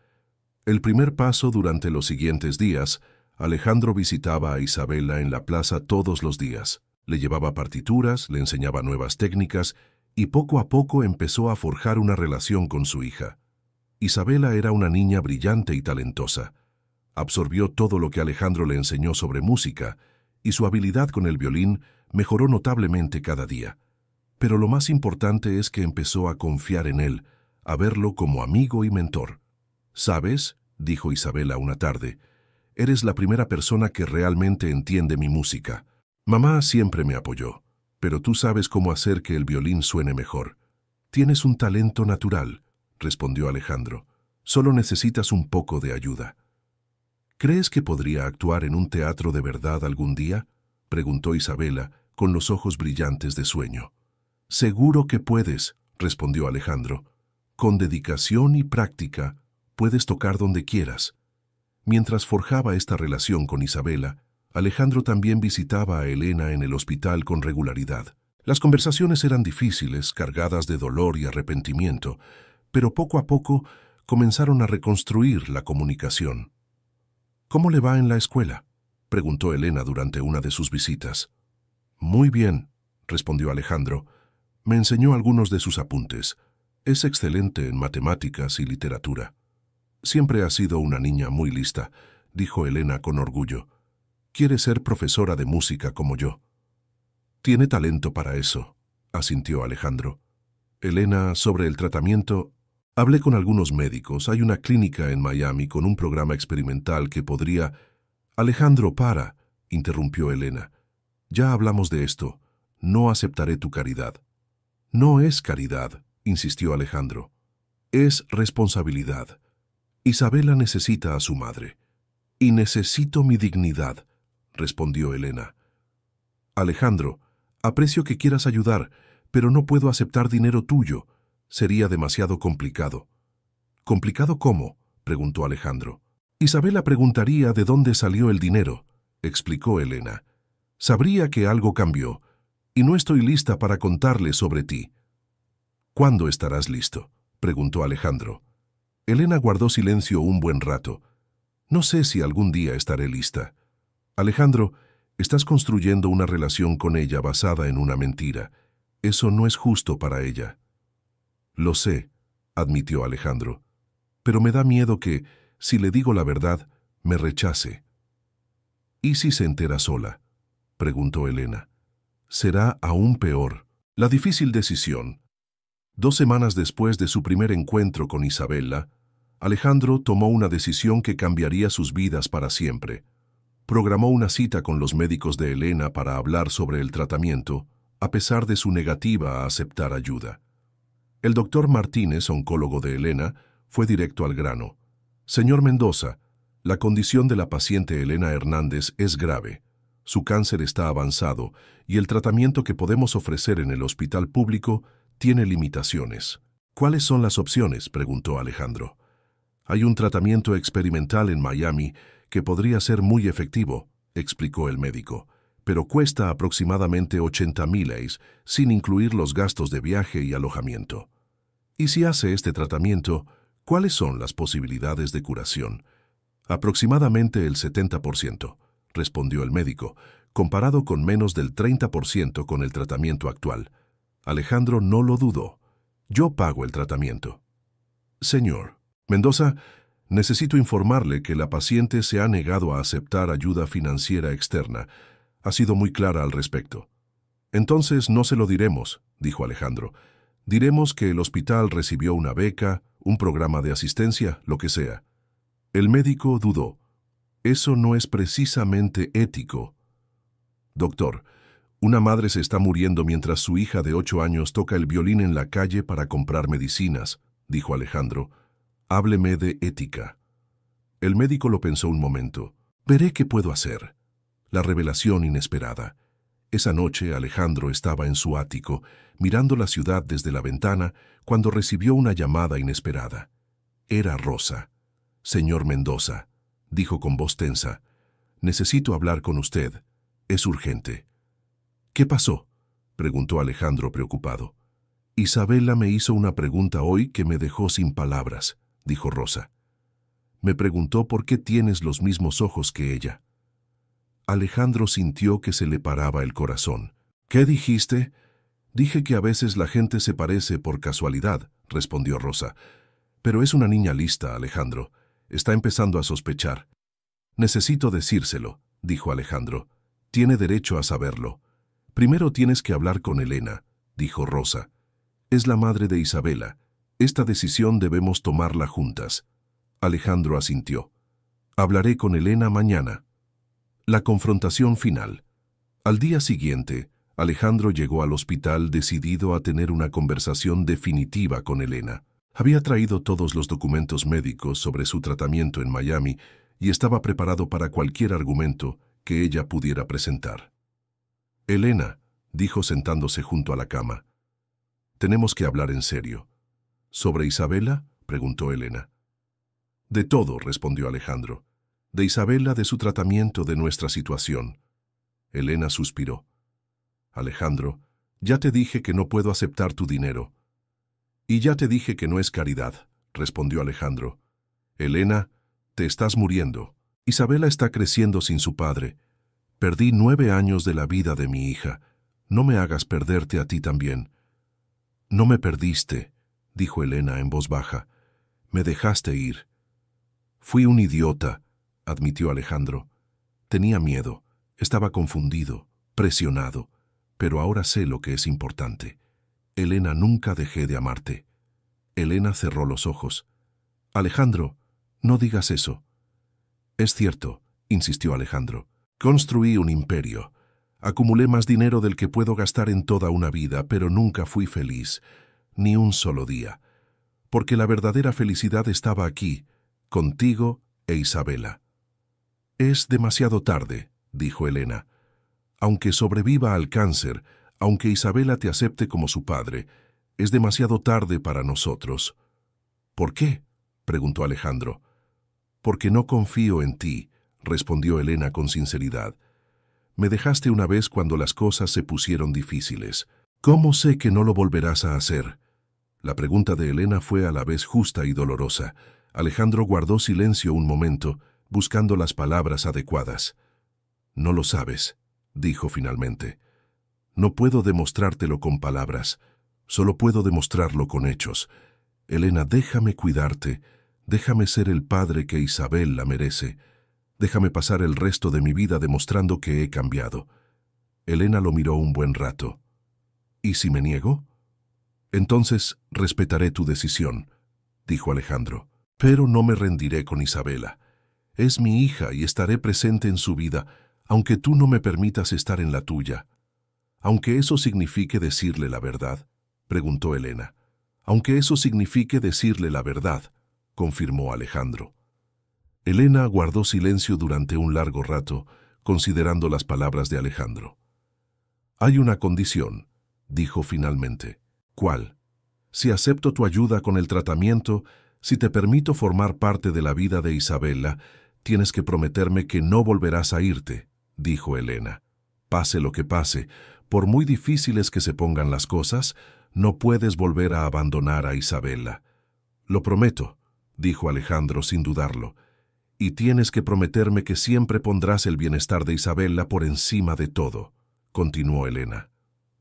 El primer paso durante los siguientes días, Alejandro visitaba a Isabela en la plaza todos los días. Le llevaba partituras, le enseñaba nuevas técnicas y poco a poco empezó a forjar una relación con su hija. Isabela era una niña brillante y talentosa. Absorbió todo lo que Alejandro le enseñó sobre música y su habilidad con el violín mejoró notablemente cada día. Pero lo más importante es que empezó a confiar en él, a verlo como amigo y mentor. «¿Sabes?», dijo Isabela una tarde, «eres la primera persona que realmente entiende mi música. Mamá siempre me apoyó, pero tú sabes cómo hacer que el violín suene mejor. Tienes un talento natural», respondió Alejandro. «Solo necesitas un poco de ayuda». «¿Crees que podría actuar en un teatro de verdad algún día?», preguntó Isabela, con los ojos brillantes de sueño. «Seguro que puedes», respondió Alejandro. «Con dedicación y práctica, puedes tocar donde quieras». Mientras forjaba esta relación con Isabela, Alejandro también visitaba a Elena en el hospital con regularidad. Las conversaciones eran difíciles, cargadas de dolor y arrepentimiento, pero poco a poco comenzaron a reconstruir la comunicación. «¿Cómo le va en la escuela?», preguntó Elena durante una de sus visitas. «Muy bien», respondió Alejandro. «Me enseñó algunos de sus apuntes. Es excelente en matemáticas y literatura». «Siempre ha sido una niña muy lista», dijo Elena con orgullo. «Quiere ser profesora de música como yo». «Tiene talento para eso», asintió Alejandro. «Elena, sobre el tratamiento, hablé con algunos médicos. Hay una clínica en Miami con un programa experimental que podría...» «Alejandro, para», interrumpió Elena. «Ya hablamos de esto. No aceptaré tu caridad». «No es caridad», insistió Alejandro. Es responsabilidad. Isabela necesita a su madre. Y necesito mi dignidad, respondió Elena. Alejandro, aprecio que quieras ayudar, pero no puedo aceptar dinero tuyo. Sería demasiado complicado. ¿Complicado cómo?, preguntó Alejandro. Isabela preguntaría de dónde salió el dinero, explicó Elena. Sabría que algo cambió, y no estoy lista para contarle sobre ti. ¿Cuándo estarás listo?, preguntó Alejandro. Elena guardó silencio un buen rato. No sé si algún día estaré lista. Alejandro, estás construyendo una relación con ella basada en una mentira. Eso no es justo para ella. Lo sé, admitió Alejandro, pero me da miedo que, si le digo la verdad, me rechace. ¿Y si se entera sola?, preguntó Elena. Será aún peor. La difícil decisión. 2 semanas después de su primer encuentro con Isabela, Alejandro tomó una decisión que cambiaría sus vidas para siempre. Programó una cita con los médicos de Elena para hablar sobre el tratamiento, a pesar de su negativa a aceptar ayuda. El doctor Martínez, oncólogo de Elena, fue directo al grano. Señor Mendoza, la condición de la paciente Elena Hernández es grave. Su cáncer está avanzado y el tratamiento que podemos ofrecer en el hospital público tiene limitaciones. ¿Cuáles son las opciones?, preguntó Alejandro. Hay un tratamiento experimental en Miami que podría ser muy efectivo, explicó el médico, pero cuesta aproximadamente $80,000 sin incluir los gastos de viaje y alojamiento. Y si hace este tratamiento, ¿cuáles son las posibilidades de curación? Aproximadamente el 70%, respondió el médico, comparado con menos del 30% con el tratamiento actual. Alejandro no lo dudó. Yo pago el tratamiento. Señor Mendoza, necesito informarle que la paciente se ha negado a aceptar ayuda financiera externa. Ha sido muy clara al respecto. Entonces no se lo diremos, dijo Alejandro. Diremos que el hospital recibió una beca, un programa de asistencia, lo que sea. El médico dudó. Eso no es precisamente ético. Doctor, una madre se está muriendo mientras su hija de 8 años toca el violín en la calle para comprar medicinas, dijo Alejandro. Hábleme de ética. El médico lo pensó un momento. Veré qué puedo hacer. La revelación inesperada. Esa noche Alejandro estaba en su ático, mirando la ciudad desde la ventana, cuando recibió una llamada inesperada. Era Rosa. Señor Mendoza, dijo con voz tensa, necesito hablar con usted. Es urgente. ¿Qué pasó?, preguntó Alejandro preocupado. Isabela me hizo una pregunta hoy que me dejó sin palabras, dijo Rosa. Me preguntó por qué tienes los mismos ojos que ella. Alejandro sintió que se le paraba el corazón. ¿Qué dijiste? Dije que a veces la gente se parece por casualidad, respondió Rosa. Pero es una niña lista, Alejandro. Está empezando a sospechar. Necesito decírselo, dijo Alejandro. Tiene derecho a saberlo. Primero tienes que hablar con Elena, dijo Rosa. Es la madre de Isabela. Esta decisión debemos tomarla juntas. Alejandro asintió. Hablaré con Elena mañana. La confrontación final. Al día siguiente, Alejandro llegó al hospital decidido a tener una conversación definitiva con Elena. Había traído todos los documentos médicos sobre su tratamiento en Miami y estaba preparado para cualquier argumento que ella pudiera presentar. Elena, dijo sentándose junto a la cama. Tenemos que hablar en serio. ¿Sobre Isabela?, preguntó Elena. De todo, respondió Alejandro. De Isabela, de su tratamiento, de nuestra situación. Elena suspiró. Alejandro, ya te dije que no puedo aceptar tu dinero. Y ya te dije que no es caridad, respondió Alejandro. Elena, te estás muriendo. Isabela está creciendo sin su padre. Perdí 9 años de la vida de mi hija. No me hagas perderte a ti también. No me perdiste, dijo Elena en voz baja. Me dejaste ir. Fui un idiota, admitió Alejandro. Tenía miedo, estaba confundido, presionado, pero ahora sé lo que es importante. Elena, nunca dejé de amarte. Elena cerró los ojos. Alejandro, no digas eso. Es cierto, insistió Alejandro. Construí un imperio. Acumulé más dinero del que puedo gastar en toda una vida, pero nunca fui feliz, ni un solo día. porque la verdadera felicidad estaba aquí, contigo e Isabela. Es demasiado tarde, dijo Elena. Aunque sobreviva al cáncer, aunque Isabela te acepte como su padre, es demasiado tarde para nosotros. ¿Por qué?, preguntó Alejandro. Porque no confío en ti, respondió Elena con sinceridad. Me dejaste una vez cuando las cosas se pusieron difíciles. ¿Cómo sé que no lo volverás a hacer? La pregunta de Elena fue a la vez justa y dolorosa. Alejandro guardó silencio un momento, buscando las palabras adecuadas. No lo sabes, dijo finalmente. No puedo demostrártelo con palabras, solo puedo demostrarlo con hechos. Elena, déjame cuidarte, déjame ser el padre que Isabel la merece. Déjame pasar el resto de mi vida demostrando que he cambiado. Elena lo miró un buen rato. ¿Y si me niego? Entonces respetaré tu decisión, dijo Alejandro. Pero no me rendiré con Isabela. Es mi hija y estaré presente en su vida, aunque tú no me permitas estar en la tuya. Aunque eso signifique decirle la verdad, preguntó Elena. Aunque eso signifique decirle la verdad, confirmó Alejandro. Elena guardó silencio durante un largo rato, considerando las palabras de Alejandro. Hay una condición, dijo finalmente. ¿Cuál? Si acepto tu ayuda con el tratamiento, si te permito formar parte de la vida de Isabela, tienes que prometerme que no volverás a irte, dijo Elena. Pase lo que pase, por muy difíciles que se pongan las cosas, no puedes volver a abandonar a Isabela. Lo prometo, dijo Alejandro sin dudarlo. Y tienes que prometerme que siempre pondrás el bienestar de Isabela por encima de todo, continuó Elena.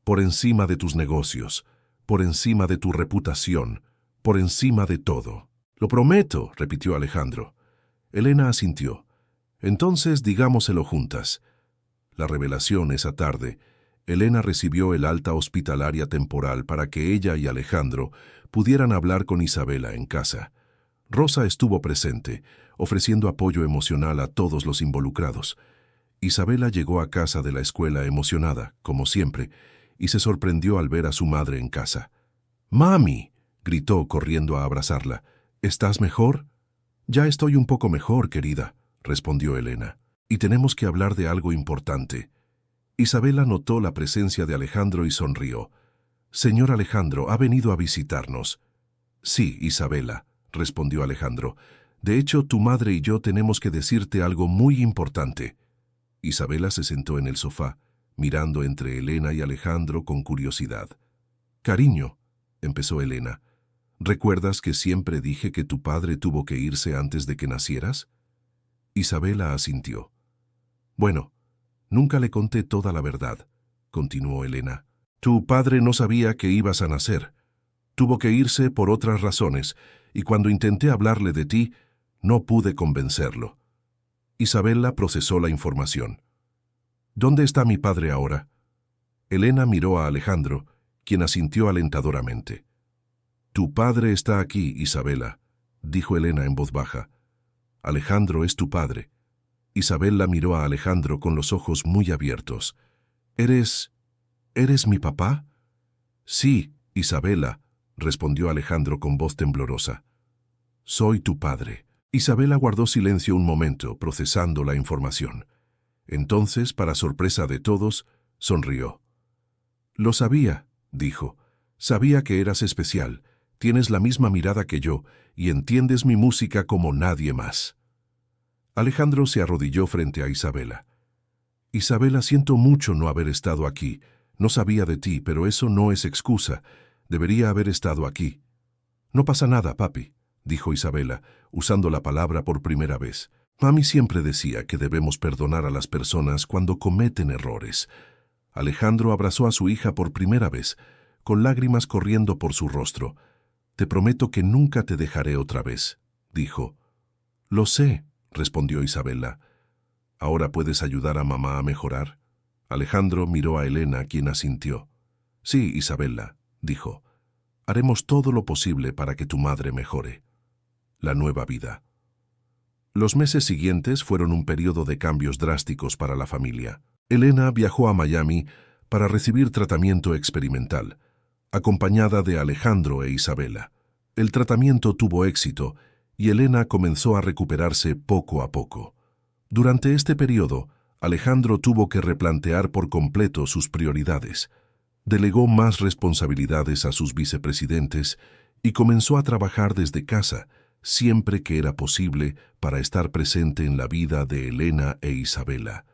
Por encima de tus negocios, por encima de tu reputación, por encima de todo. Lo prometo, repitió Alejandro. Elena asintió. Entonces digámoselo juntas. La revelación esa tarde, Elena recibió el alta hospitalaria temporal para que ella y Alejandro pudieran hablar con Isabela en casa. Rosa estuvo presente, ofreciendo apoyo emocional a todos los involucrados. Isabela llegó a casa de la escuela emocionada, como siempre, y se sorprendió al ver a su madre en casa. «¡Mami!», gritó corriendo a abrazarla. «¿Estás mejor?» «Ya estoy un poco mejor, querida», respondió Elena. «Y tenemos que hablar de algo importante». Isabela notó la presencia de Alejandro y sonrió. «Señor Alejandro, ¿ha venido a visitarnos?» «Sí, Isabela», respondió Alejandro. «De hecho, tu madre y yo tenemos que decirte algo muy importante». Isabela se sentó en el sofá, mirando entre Elena y Alejandro con curiosidad. «Cariño», empezó Elena, ¿recuerdas que siempre dije que tu padre tuvo que irse antes de que nacieras? Isabela asintió. Bueno, nunca le conté toda la verdad, continuó Elena. Tu padre no sabía que ibas a nacer. Tuvo que irse por otras razones, y cuando intenté hablarle de ti, no pude convencerlo. Isabela procesó la información. ¿Dónde está mi padre ahora? Elena miró a Alejandro, quien asintió alentadoramente. Tu padre está aquí, Isabela, dijo Elena en voz baja. Alejandro es tu padre. Isabela miró a Alejandro con los ojos muy abiertos. ¿Eres mi papá? Sí, Isabela, respondió Alejandro con voz temblorosa. Soy tu padre. Isabela guardó silencio un momento, procesando la información. Entonces, para sorpresa de todos, sonrió. Lo sabía, dijo. Sabía que eras especial. Tienes la misma mirada que yo y entiendes mi música como nadie más. Alejandro se arrodilló frente a Isabela. Isabela, siento mucho no haber estado aquí. No sabía de ti, pero eso no es excusa. Debería haber estado aquí. No pasa nada, papi, dijo Isabela, usando la palabra por primera vez. Mami siempre decía que debemos perdonar a las personas cuando cometen errores. Alejandro abrazó a su hija por primera vez, con lágrimas corriendo por su rostro. Te prometo que nunca te dejaré otra vez, dijo. Lo sé, respondió Isabela. ¿Ahora puedes ayudar a mamá a mejorar? Alejandro miró a Elena, quien asintió. Sí, Isabela, dijo. Haremos todo lo posible para que tu madre mejore. La nueva vida. Los meses siguientes fueron un periodo de cambios drásticos para la familia. Elena viajó a Miami para recibir tratamiento experimental, acompañada de Alejandro e Isabela. El tratamiento tuvo éxito y Elena comenzó a recuperarse poco a poco. Durante este periodo, Alejandro tuvo que replantear por completo sus prioridades. Delegó más responsabilidades a sus vicepresidentes y comenzó a trabajar desde casa, siempre que era posible, para estar presente en la vida de Elena e Isabela.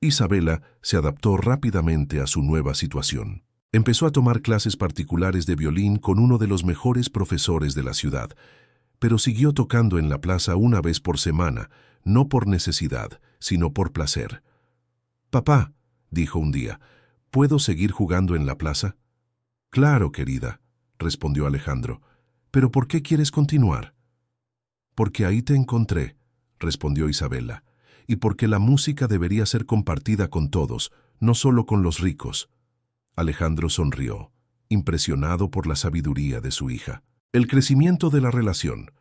Isabela se adaptó rápidamente a su nueva situación. Empezó a tomar clases particulares de violín con uno de los mejores profesores de la ciudad, pero siguió tocando en la plaza una vez por semana, no por necesidad, sino por placer. «Papá», dijo un día, «¿puedo seguir jugando en la plaza?» «Claro, querida», respondió Alejandro. «¿Pero por qué quieres continuar?» «Porque ahí te encontré», respondió Isabela, «y porque la música debería ser compartida con todos, no solo con los ricos». Alejandro sonrió, impresionado por la sabiduría de su hija. El crecimiento de la relación.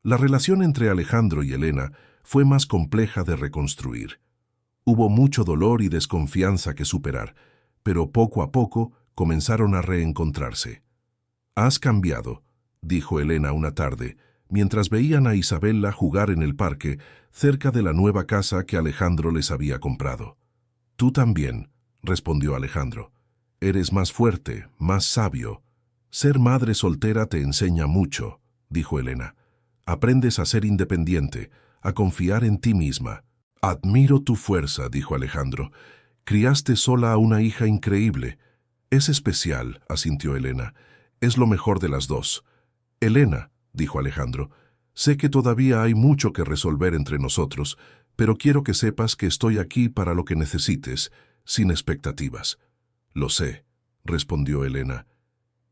La relación entre Alejandro y Elena fue más compleja de reconstruir. Hubo mucho dolor y desconfianza que superar, pero poco a poco comenzaron a reencontrarse. «Has cambiado», dijo Elena una tarde, mientras veían a Isabela jugar en el parque, cerca de la nueva casa que Alejandro les había comprado. «Tú también», respondió Alejandro. «Eres más fuerte, más sabio. Ser madre soltera te enseña mucho», dijo Elena. «Aprendes a ser independiente, a confiar en ti misma». «Admiro tu fuerza», dijo Alejandro. «Criaste sola a una hija increíble». «Es especial», asintió Elena. «Es lo mejor de las dos». «Elena», dijo Alejandro, «sé que todavía hay mucho que resolver entre nosotros, pero quiero que sepas que estoy aquí para lo que necesites, sin expectativas». «Lo sé», respondió Elena.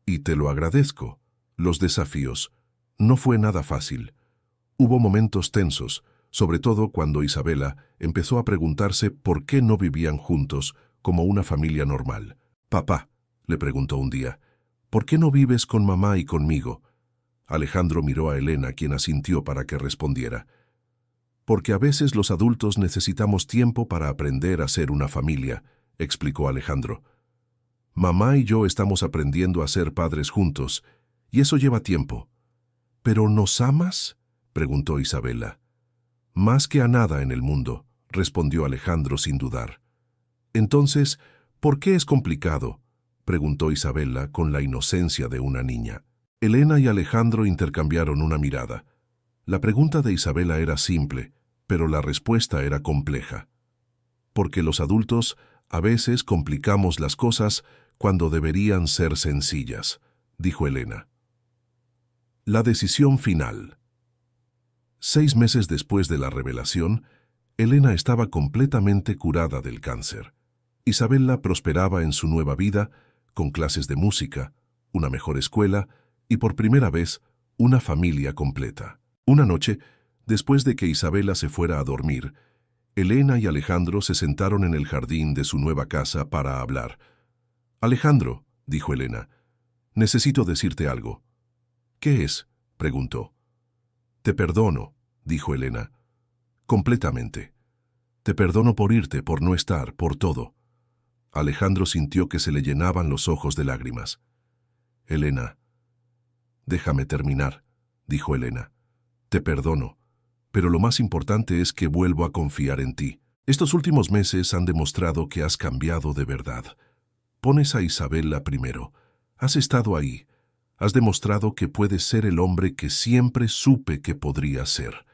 «Y te lo agradezco. Los desafíos. No fue nada fácil. Hubo momentos tensos, sobre todo cuando Isabela empezó a preguntarse por qué no vivían juntos como una familia normal. «Papá», le preguntó un día, «¿por qué no vives con mamá y conmigo?» Alejandro miró a Elena, quien asintió para que respondiera. «Porque a veces los adultos necesitamos tiempo para aprender a ser una familia», explicó Alejandro. «Mamá y yo estamos aprendiendo a ser padres juntos, y eso lleva tiempo». «¿Pero nos amas?», preguntó Isabela. «Más que a nada en el mundo», respondió Alejandro sin dudar. «Entonces, ¿por qué es complicado?», preguntó Isabela con la inocencia de una niña. Elena y Alejandro intercambiaron una mirada. La pregunta de Isabela era simple, pero la respuesta era compleja. «Porque los adultos a veces complicamos las cosas cuando deberían ser sencillas», dijo Elena. La decisión final. 6 meses después de la revelación, Elena estaba completamente curada del cáncer. Isabela prosperaba en su nueva vida, con clases de música, una mejor escuela y, por primera vez, una familia completa. Una noche, después de que Isabela se fuera a dormir, Elena y Alejandro se sentaron en el jardín de su nueva casa para hablar. «Alejandro», dijo Elena, «necesito decirte algo». «¿Qué es?», preguntó. «Te perdono», dijo Elena. «Completamente. Te perdono por irte, por no estar, por todo». Alejandro sintió que se le llenaban los ojos de lágrimas. «Elena». «Déjame terminar», dijo Elena. «Te perdono, pero lo más importante es que vuelvo a confiar en ti. Estos últimos meses han demostrado que has cambiado de verdad. Pones a Isabela primero. Has estado ahí. Has demostrado que puedes ser el hombre que siempre supe que podría ser».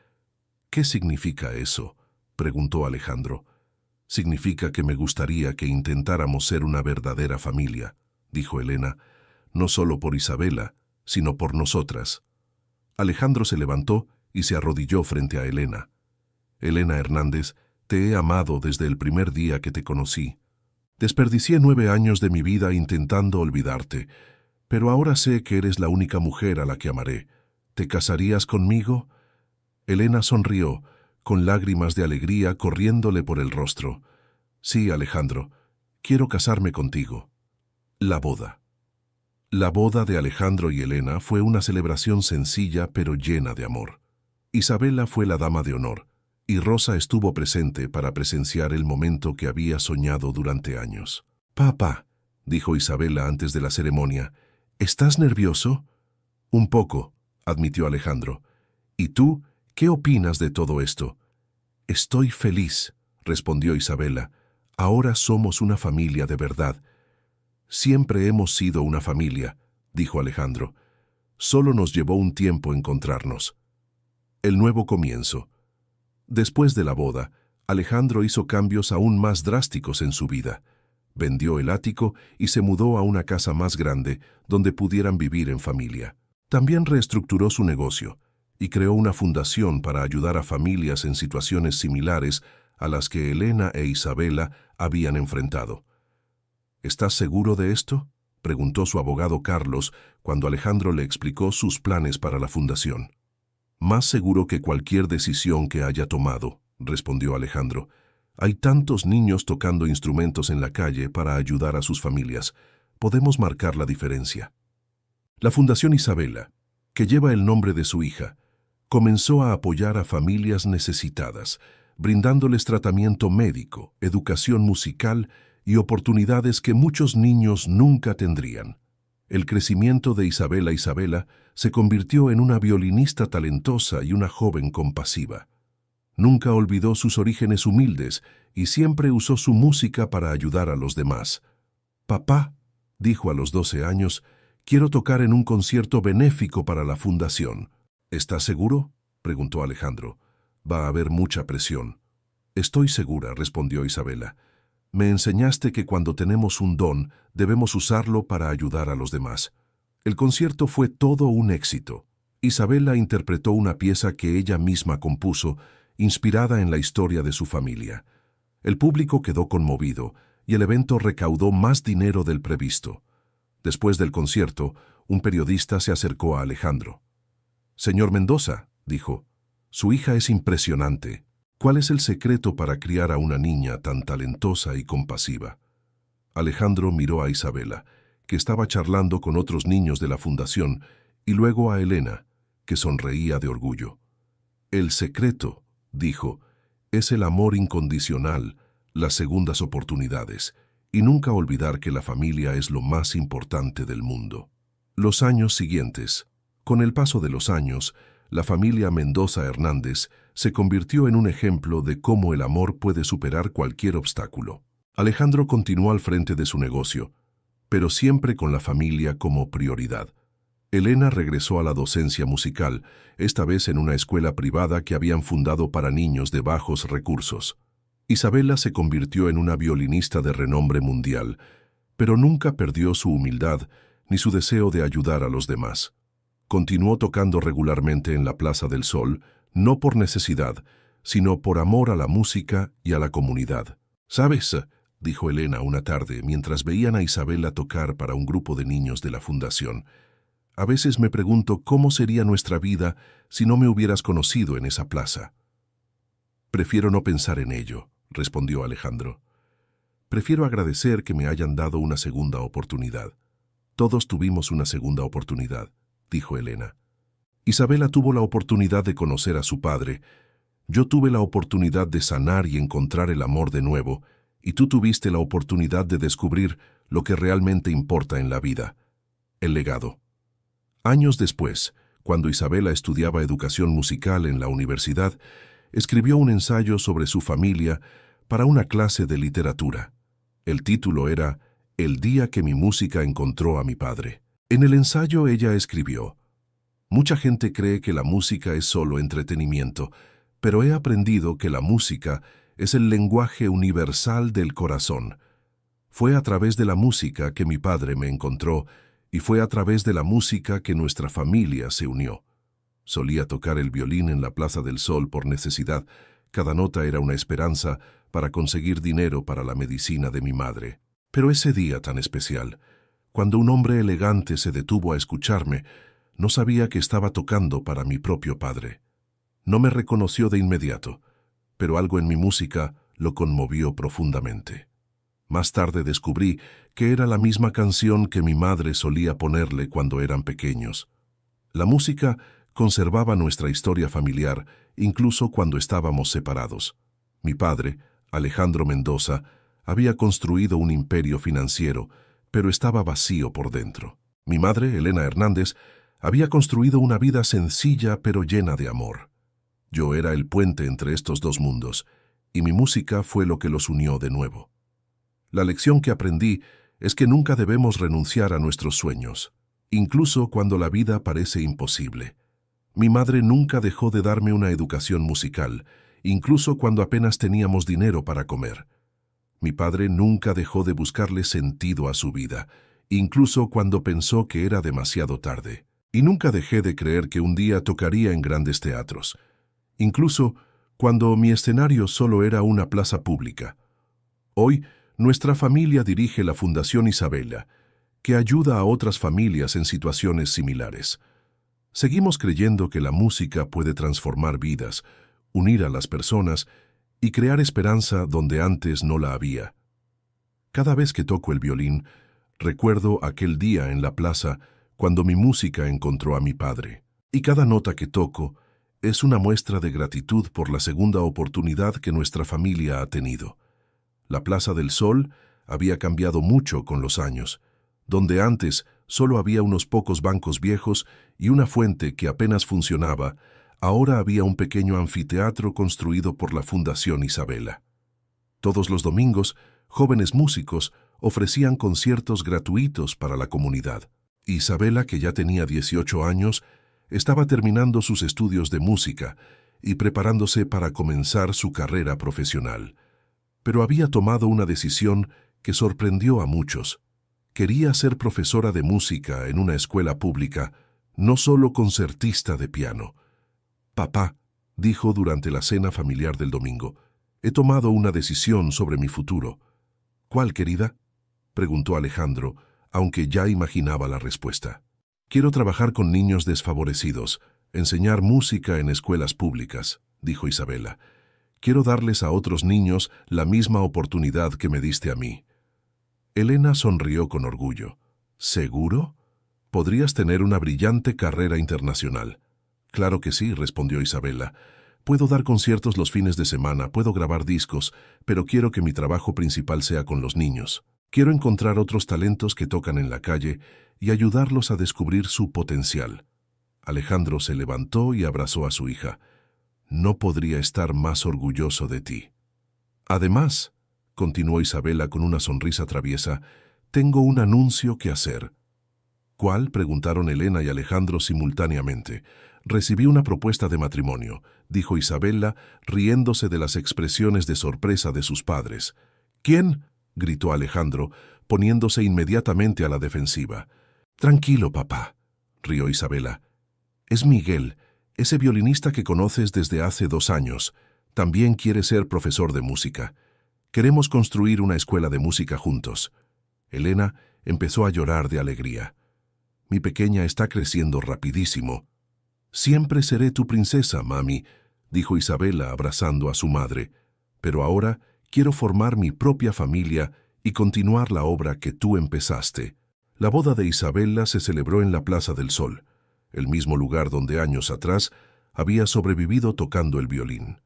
«¿Qué significa eso?», preguntó Alejandro. «Significa que me gustaría que intentáramos ser una verdadera familia», dijo Elena, «no solo por Isabela, sino por nosotras». Alejandro se levantó y se arrodilló frente a Elena. «Elena Hernández, te he amado desde el primer día que te conocí. Desperdicié 9 años de mi vida intentando olvidarte, pero ahora sé que eres la única mujer a la que amaré. ¿Te casarías conmigo?». Elena sonrió, con lágrimas de alegría corriéndole por el rostro. «Sí, Alejandro, quiero casarme contigo». La boda. La boda de Alejandro y Elena fue una celebración sencilla pero llena de amor. Isabela fue la dama de honor, y Rosa estuvo presente para presenciar el momento que había soñado durante años. «Papá», dijo Isabela antes de la ceremonia, «¿estás nervioso?». Un poco, admitió Alejandro. ¿Y tú, qué opinas de todo esto? Estoy feliz, respondió Isabela. Ahora somos una familia de verdad. Siempre hemos sido una familia, dijo Alejandro. Solo nos llevó un tiempo encontrarnos. El nuevo comienzo. Después de la boda, Alejandro hizo cambios aún más drásticos en su vida. Vendió el ático y se mudó a una casa más grande donde pudieran vivir en familia. También reestructuró su negocio y creó una fundación para ayudar a familias en situaciones similares a las que Elena e Isabela habían enfrentado. ¿Estás seguro de esto?, preguntó su abogado Carlos cuando Alejandro le explicó sus planes para la fundación. Más seguro que cualquier decisión que haya tomado, respondió Alejandro. Hay tantos niños tocando instrumentos en la calle para ayudar a sus familias. Podemos marcar la diferencia. La Fundación Isabela, que lleva el nombre de su hija, comenzó a apoyar a familias necesitadas, brindándoles tratamiento médico, educación musical y oportunidades que muchos niños nunca tendrían. El crecimiento de Isabela se convirtió en una violinista talentosa y una joven compasiva. Nunca olvidó sus orígenes humildes y siempre usó su música para ayudar a los demás. «Papá», dijo a los 12 años, «quiero tocar en un concierto benéfico para la fundación». «¿Estás seguro?», preguntó Alejandro. «Va a haber mucha presión». «Estoy segura», respondió Isabela. «Me enseñaste que cuando tenemos un don, debemos usarlo para ayudar a los demás». El concierto fue todo un éxito. Isabela interpretó una pieza que ella misma compuso, inspirada en la historia de su familia. El público quedó conmovido y el evento recaudó más dinero del previsto. Después del concierto, un periodista se acercó a Alejandro. «Señor Mendoza», dijo, «su hija es impresionante. ¿Cuál es el secreto para criar a una niña tan talentosa y compasiva?». Alejandro miró a Isabela, que estaba charlando con otros niños de la fundación, y luego a Elena, que sonreía de orgullo. «El secreto», dijo, «es el amor incondicional, las segundas oportunidades, y nunca olvidar que la familia es lo más importante del mundo». Los años siguientes. Con el paso de los años, la familia Mendoza Hernández se convirtió en un ejemplo de cómo el amor puede superar cualquier obstáculo. Alejandro continuó al frente de su negocio, pero siempre con la familia como prioridad. Elena regresó a la docencia musical, esta vez en una escuela privada que habían fundado para niños de bajos recursos. Isabela se convirtió en una violinista de renombre mundial, pero nunca perdió su humildad ni su deseo de ayudar a los demás. Continuó tocando regularmente en la Plaza del Sol, no por necesidad, sino por amor a la música y a la comunidad. «¿Sabes?», dijo Elena una tarde mientras veían a Isabela tocar para un grupo de niños de la fundación. «A veces me pregunto cómo sería nuestra vida si no me hubieras conocido en esa plaza». «Prefiero no pensar en ello», respondió Alejandro. «Prefiero agradecer que me hayan dado una segunda oportunidad». «Todos tuvimos una segunda oportunidad», dijo Elena. «Isabela tuvo la oportunidad de conocer a su padre. Yo tuve la oportunidad de sanar y encontrar el amor de nuevo, y tú tuviste la oportunidad de descubrir lo que realmente importa en la vida, el legado». Años después, cuando Isabela estudiaba educación musical en la universidad, escribió un ensayo sobre su familia para una clase de literatura. El título era «El día que mi música encontró a mi padre». En el ensayo ella escribió: «Mucha gente cree que la música es solo entretenimiento, pero he aprendido que la música es el lenguaje universal del corazón. Fue a través de la música que mi padre me encontró, y fue a través de la música que nuestra familia se unió. Solía tocar el violín en la Plaza del Sol por necesidad. Cada nota era una esperanza para conseguir dinero para la medicina de mi madre. Pero ese día tan especial, cuando un hombre elegante se detuvo a escucharme, no sabía que estaba tocando para mi propio padre. No me reconoció de inmediato, pero algo en mi música lo conmovió profundamente. Más tarde descubrí que era la misma canción que mi madre solía ponerle cuando eran pequeños. La música conservaba nuestra historia familiar, incluso cuando estábamos separados. Mi padre, Alejandro Mendoza, había construido un imperio financiero, pero estaba vacío por dentro. Mi madre, Elena Hernández, Había construido una vida sencilla pero llena de amor. Yo era el puente entre estos dos mundos, y mi música fue lo que los unió de nuevo. La lección que aprendí es que nunca debemos renunciar a nuestros sueños, incluso cuando la vida parece imposible. Mi madre nunca dejó de darme una educación musical, incluso cuando apenas teníamos dinero para comer. Mi padre nunca dejó de buscarle sentido a su vida, incluso cuando pensó que era demasiado tarde. Y nunca dejé de creer que un día tocaría en grandes teatros, incluso cuando mi escenario solo era una plaza pública. Hoy, nuestra familia dirige la Fundación Isabela, que ayuda a otras familias en situaciones similares. Seguimos creyendo que la música puede transformar vidas, unir a las personas y crear esperanza donde antes no la había. Cada vez que toco el violín, recuerdo aquel día en la plaza cuando mi música encontró a mi padre. Y cada nota que toco es una muestra de gratitud por la segunda oportunidad que nuestra familia ha tenido. La Plaza del Sol había cambiado mucho con los años. Donde antes solo había unos pocos bancos viejos y una fuente que apenas funcionaba, ahora había un pequeño anfiteatro construido por la Fundación Isabela. Todos los domingos, jóvenes músicos ofrecían conciertos gratuitos para la comunidad. Isabela, que ya tenía 18 años, estaba terminando sus estudios de música y preparándose para comenzar su carrera profesional. Pero había tomado una decisión que sorprendió a muchos. Quería ser profesora de música en una escuela pública, no solo concertista de piano. «Papá», dijo durante la cena familiar del domingo, «he tomado una decisión sobre mi futuro». «¿Cuál, querida?», preguntó Alejandro, aunque ya imaginaba la respuesta. «Quiero trabajar con niños desfavorecidos, enseñar música en escuelas públicas», dijo Isabela. «Quiero darles a otros niños la misma oportunidad que me diste a mí». Elena sonrió con orgullo. «¿Seguro? Podrías tener una brillante carrera internacional». «Claro que sí», respondió Isabela. «Puedo dar conciertos los fines de semana, puedo grabar discos, pero quiero que mi trabajo principal sea con los niños. Quiero encontrar otros talentos que tocan en la calle y ayudarlos a descubrir su potencial». Alejandro se levantó y abrazó a su hija. «No podría estar más orgulloso de ti». «Además», continuó Isabela con una sonrisa traviesa, «tengo un anuncio que hacer». «¿Cuál?», preguntaron Elena y Alejandro simultáneamente. «Recibí una propuesta de matrimonio», dijo Isabela, riéndose de las expresiones de sorpresa de sus padres. «¿Quién?», gritó Alejandro, poniéndose inmediatamente a la defensiva. «Tranquilo, papá», rió Isabela. «Es Miguel, ese violinista que conoces desde hace 2 años. También quiere ser profesor de música. Queremos construir una escuela de música juntos». Elena empezó a llorar de alegría. «Mi pequeña está creciendo rapidísimo». «Siempre seré tu princesa, mami», dijo Isabela abrazando a su madre. «Pero ahora quiero formar mi propia familia y continuar la obra que tú empezaste». La boda de Isabela se celebró en la Plaza del Sol, el mismo lugar donde años atrás había sobrevivido tocando el violín.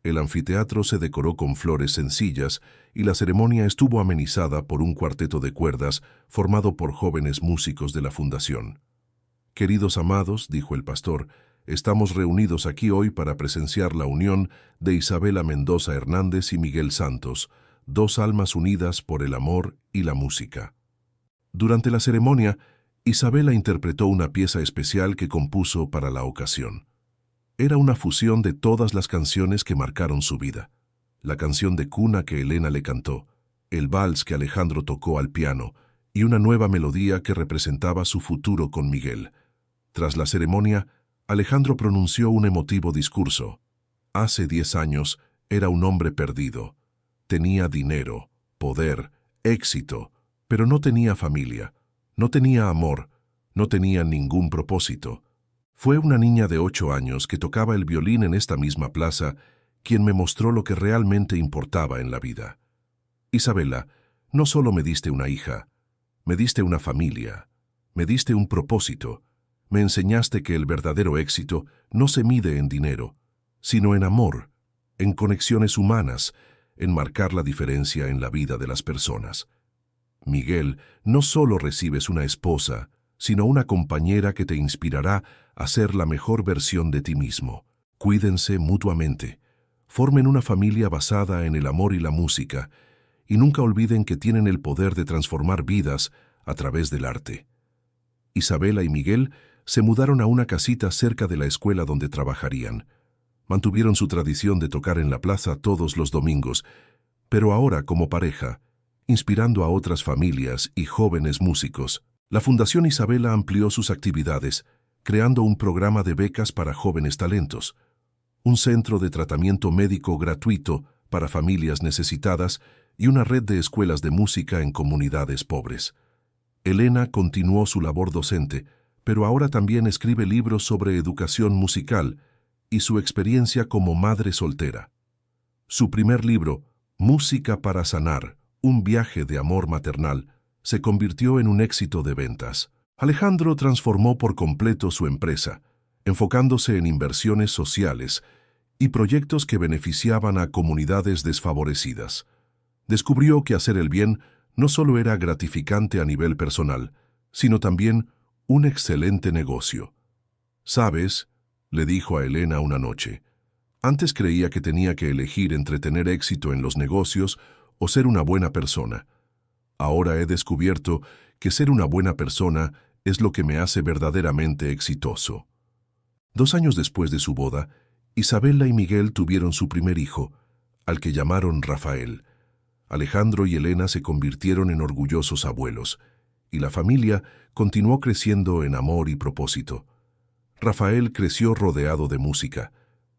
El anfiteatro se decoró con flores sencillas y la ceremonia estuvo amenizada por un cuarteto de cuerdas formado por jóvenes músicos de la fundación. «Queridos amados», dijo el pastor, «estamos reunidos aquí hoy para presenciar la unión de Isabela Mendoza Hernández y Miguel Santos, 2 almas unidas por el amor y la música». Durante la ceremonia, Isabela interpretó una pieza especial que compuso para la ocasión. Era una fusión de todas las canciones que marcaron su vida. La canción de cuna que Elena le cantó, el vals que Alejandro tocó al piano y una nueva melodía que representaba su futuro con Miguel. Tras la ceremonia, Alejandro pronunció un emotivo discurso. Hace 10 años era un hombre perdido. Tenía dinero, poder, éxito, pero no tenía familia, no tenía amor, no tenía ningún propósito. Fue una niña de 8 años que tocaba el violín en esta misma plaza quien me mostró lo que realmente importaba en la vida. Isabela, no solo me diste una hija, me diste una familia, me diste un propósito, me enseñaste que el verdadero éxito no se mide en dinero, sino en amor, en conexiones humanas, en marcar la diferencia en la vida de las personas. Miguel, no solo recibes una esposa, sino una compañera que te inspirará a ser la mejor versión de ti mismo. Cuídense mutuamente, formen una familia basada en el amor y la música, y nunca olviden que tienen el poder de transformar vidas a través del arte. Isabela y Miguel se mudaron a una casita cerca de la escuela donde trabajarían. Mantuvieron su tradición de tocar en la plaza todos los domingos, pero ahora como pareja, inspirando a otras familias y jóvenes músicos. La Fundación Isabela amplió sus actividades, creando un programa de becas para jóvenes talentos, un centro de tratamiento médico gratuito para familias necesitadas y una red de escuelas de música en comunidades pobres. Elena continuó su labor docente, pero ahora también escribe libros sobre educación musical y su experiencia como madre soltera. Su primer libro, Música para Sanar, un viaje de amor maternal, se convirtió en un éxito de ventas. Alejandro transformó por completo su empresa, enfocándose en inversiones sociales y proyectos que beneficiaban a comunidades desfavorecidas. Descubrió que hacer el bien no solo era gratificante a nivel personal, sino también un excelente negocio. «¿Sabes?», le dijo a Elena una noche, «antes creía que tenía que elegir entre tener éxito en los negocios o ser una buena persona. Ahora he descubierto que ser una buena persona es lo que me hace verdaderamente exitoso». 2 años después de su boda, Isabela y Miguel tuvieron su primer hijo, al que llamaron Rafael. Alejandro y Elena se convirtieron en orgullosos abuelos, y la familia continuó creciendo en amor y propósito. Rafael creció rodeado de música.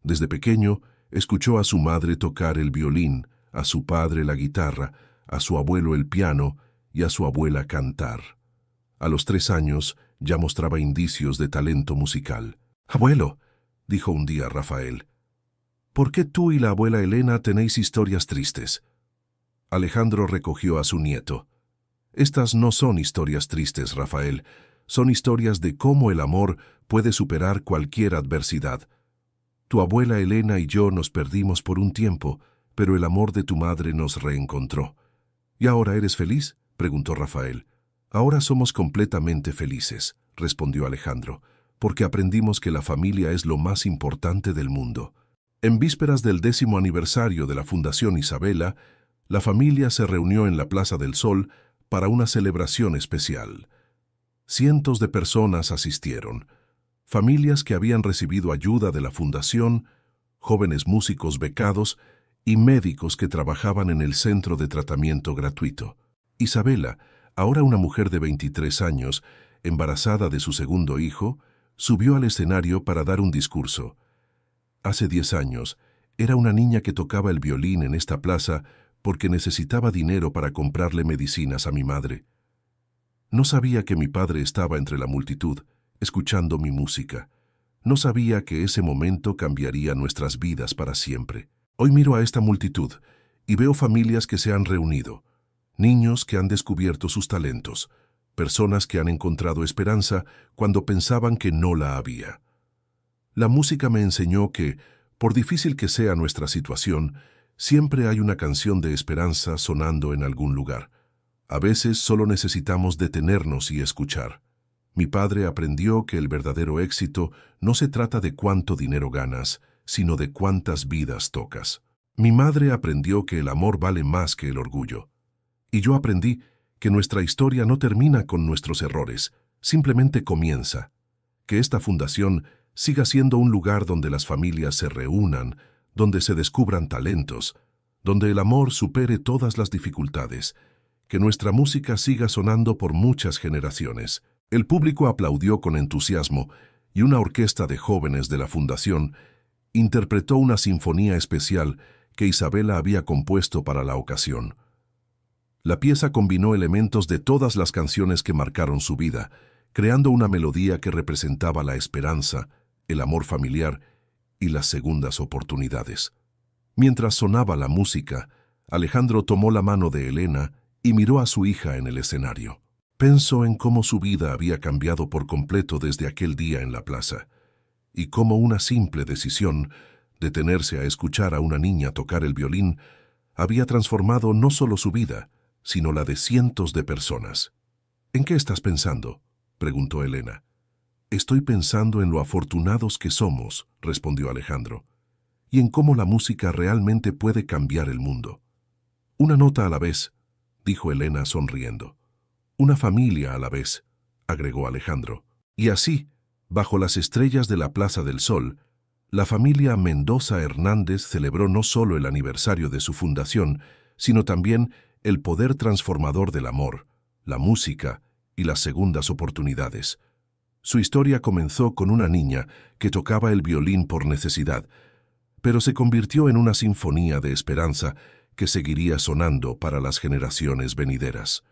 Desde pequeño, escuchó a su madre tocar el violín, a su padre la guitarra, a su abuelo el piano y a su abuela cantar. A los 3 años ya mostraba indicios de talento musical. «Abuelo», dijo un día Rafael, «¿por qué tú y la abuela Elena tenéis historias tristes?». Alejandro recogió a su nieto. «Estas no son historias tristes, Rafael. Son historias de cómo el amor puede superar cualquier adversidad. Tu abuela Elena y yo nos perdimos por un tiempo, pero el amor de tu madre nos reencontró». «¿Y ahora eres feliz?», preguntó Rafael. «Ahora somos completamente felices», respondió Alejandro, «porque aprendimos que la familia es lo más importante del mundo». En vísperas del 10º aniversario de la Fundación Isabela, la familia se reunió en la Plaza del Sol para una celebración especial. Cientos de personas asistieron, familias que habían recibido ayuda de la Fundación, jóvenes músicos becados y médicos que trabajaban en el centro de tratamiento gratuito. Isabela, ahora una mujer de 23 años, embarazada de su segundo hijo, subió al escenario para dar un discurso. Hace 10 años, era una niña que tocaba el violín en esta plaza porque necesitaba dinero para comprarle medicinas a mi madre. No sabía que mi padre estaba entre la multitud, escuchando mi música. No sabía que ese momento cambiaría nuestras vidas para siempre. Hoy miro a esta multitud y veo familias que se han reunido, niños que han descubierto sus talentos, personas que han encontrado esperanza cuando pensaban que no la había. La música me enseñó que, por difícil que sea nuestra situación, siempre hay una canción de esperanza sonando en algún lugar. A veces solo necesitamos detenernos y escuchar. Mi padre aprendió que el verdadero éxito no se trata de cuánto dinero ganas, sino de cuántas vidas tocas. Mi madre aprendió que el amor vale más que el orgullo. Y yo aprendí que nuestra historia no termina con nuestros errores, simplemente comienza. Que esta fundación siga siendo un lugar donde las familias se reúnan, donde se descubran talentos, donde el amor supere todas las dificultades, que nuestra música siga sonando por muchas generaciones. El público aplaudió con entusiasmo y una orquesta de jóvenes de la Fundación interpretó una sinfonía especial que Isabela había compuesto para la ocasión. La pieza combinó elementos de todas las canciones que marcaron su vida, creando una melodía que representaba la esperanza, el amor familiar y las segundas oportunidades. Mientras sonaba la música, Alejandro tomó la mano de Elena y miró a su hija en el escenario. Pensó en cómo su vida había cambiado por completo desde aquel día en la plaza, y cómo una simple decisión, detenerse a escuchar a una niña tocar el violín, había transformado no solo su vida, sino la de cientos de personas. ¿En qué estás pensando?, preguntó Elena. Estoy pensando en lo afortunados que somos, respondió Alejandro, y en cómo la música realmente puede cambiar el mundo. Una nota a la vez, dijo Elena sonriendo. Una familia a la vez, agregó Alejandro. Y así, bajo las estrellas de la Plaza del Sol, la familia Mendoza Hernández celebró no solo el aniversario de su fundación, sino también el poder transformador del amor, la música y las segundas oportunidades. Su historia comenzó con una niña que tocaba el violín por necesidad, pero se convirtió en una sinfonía de esperanza que seguiría sonando para las generaciones venideras.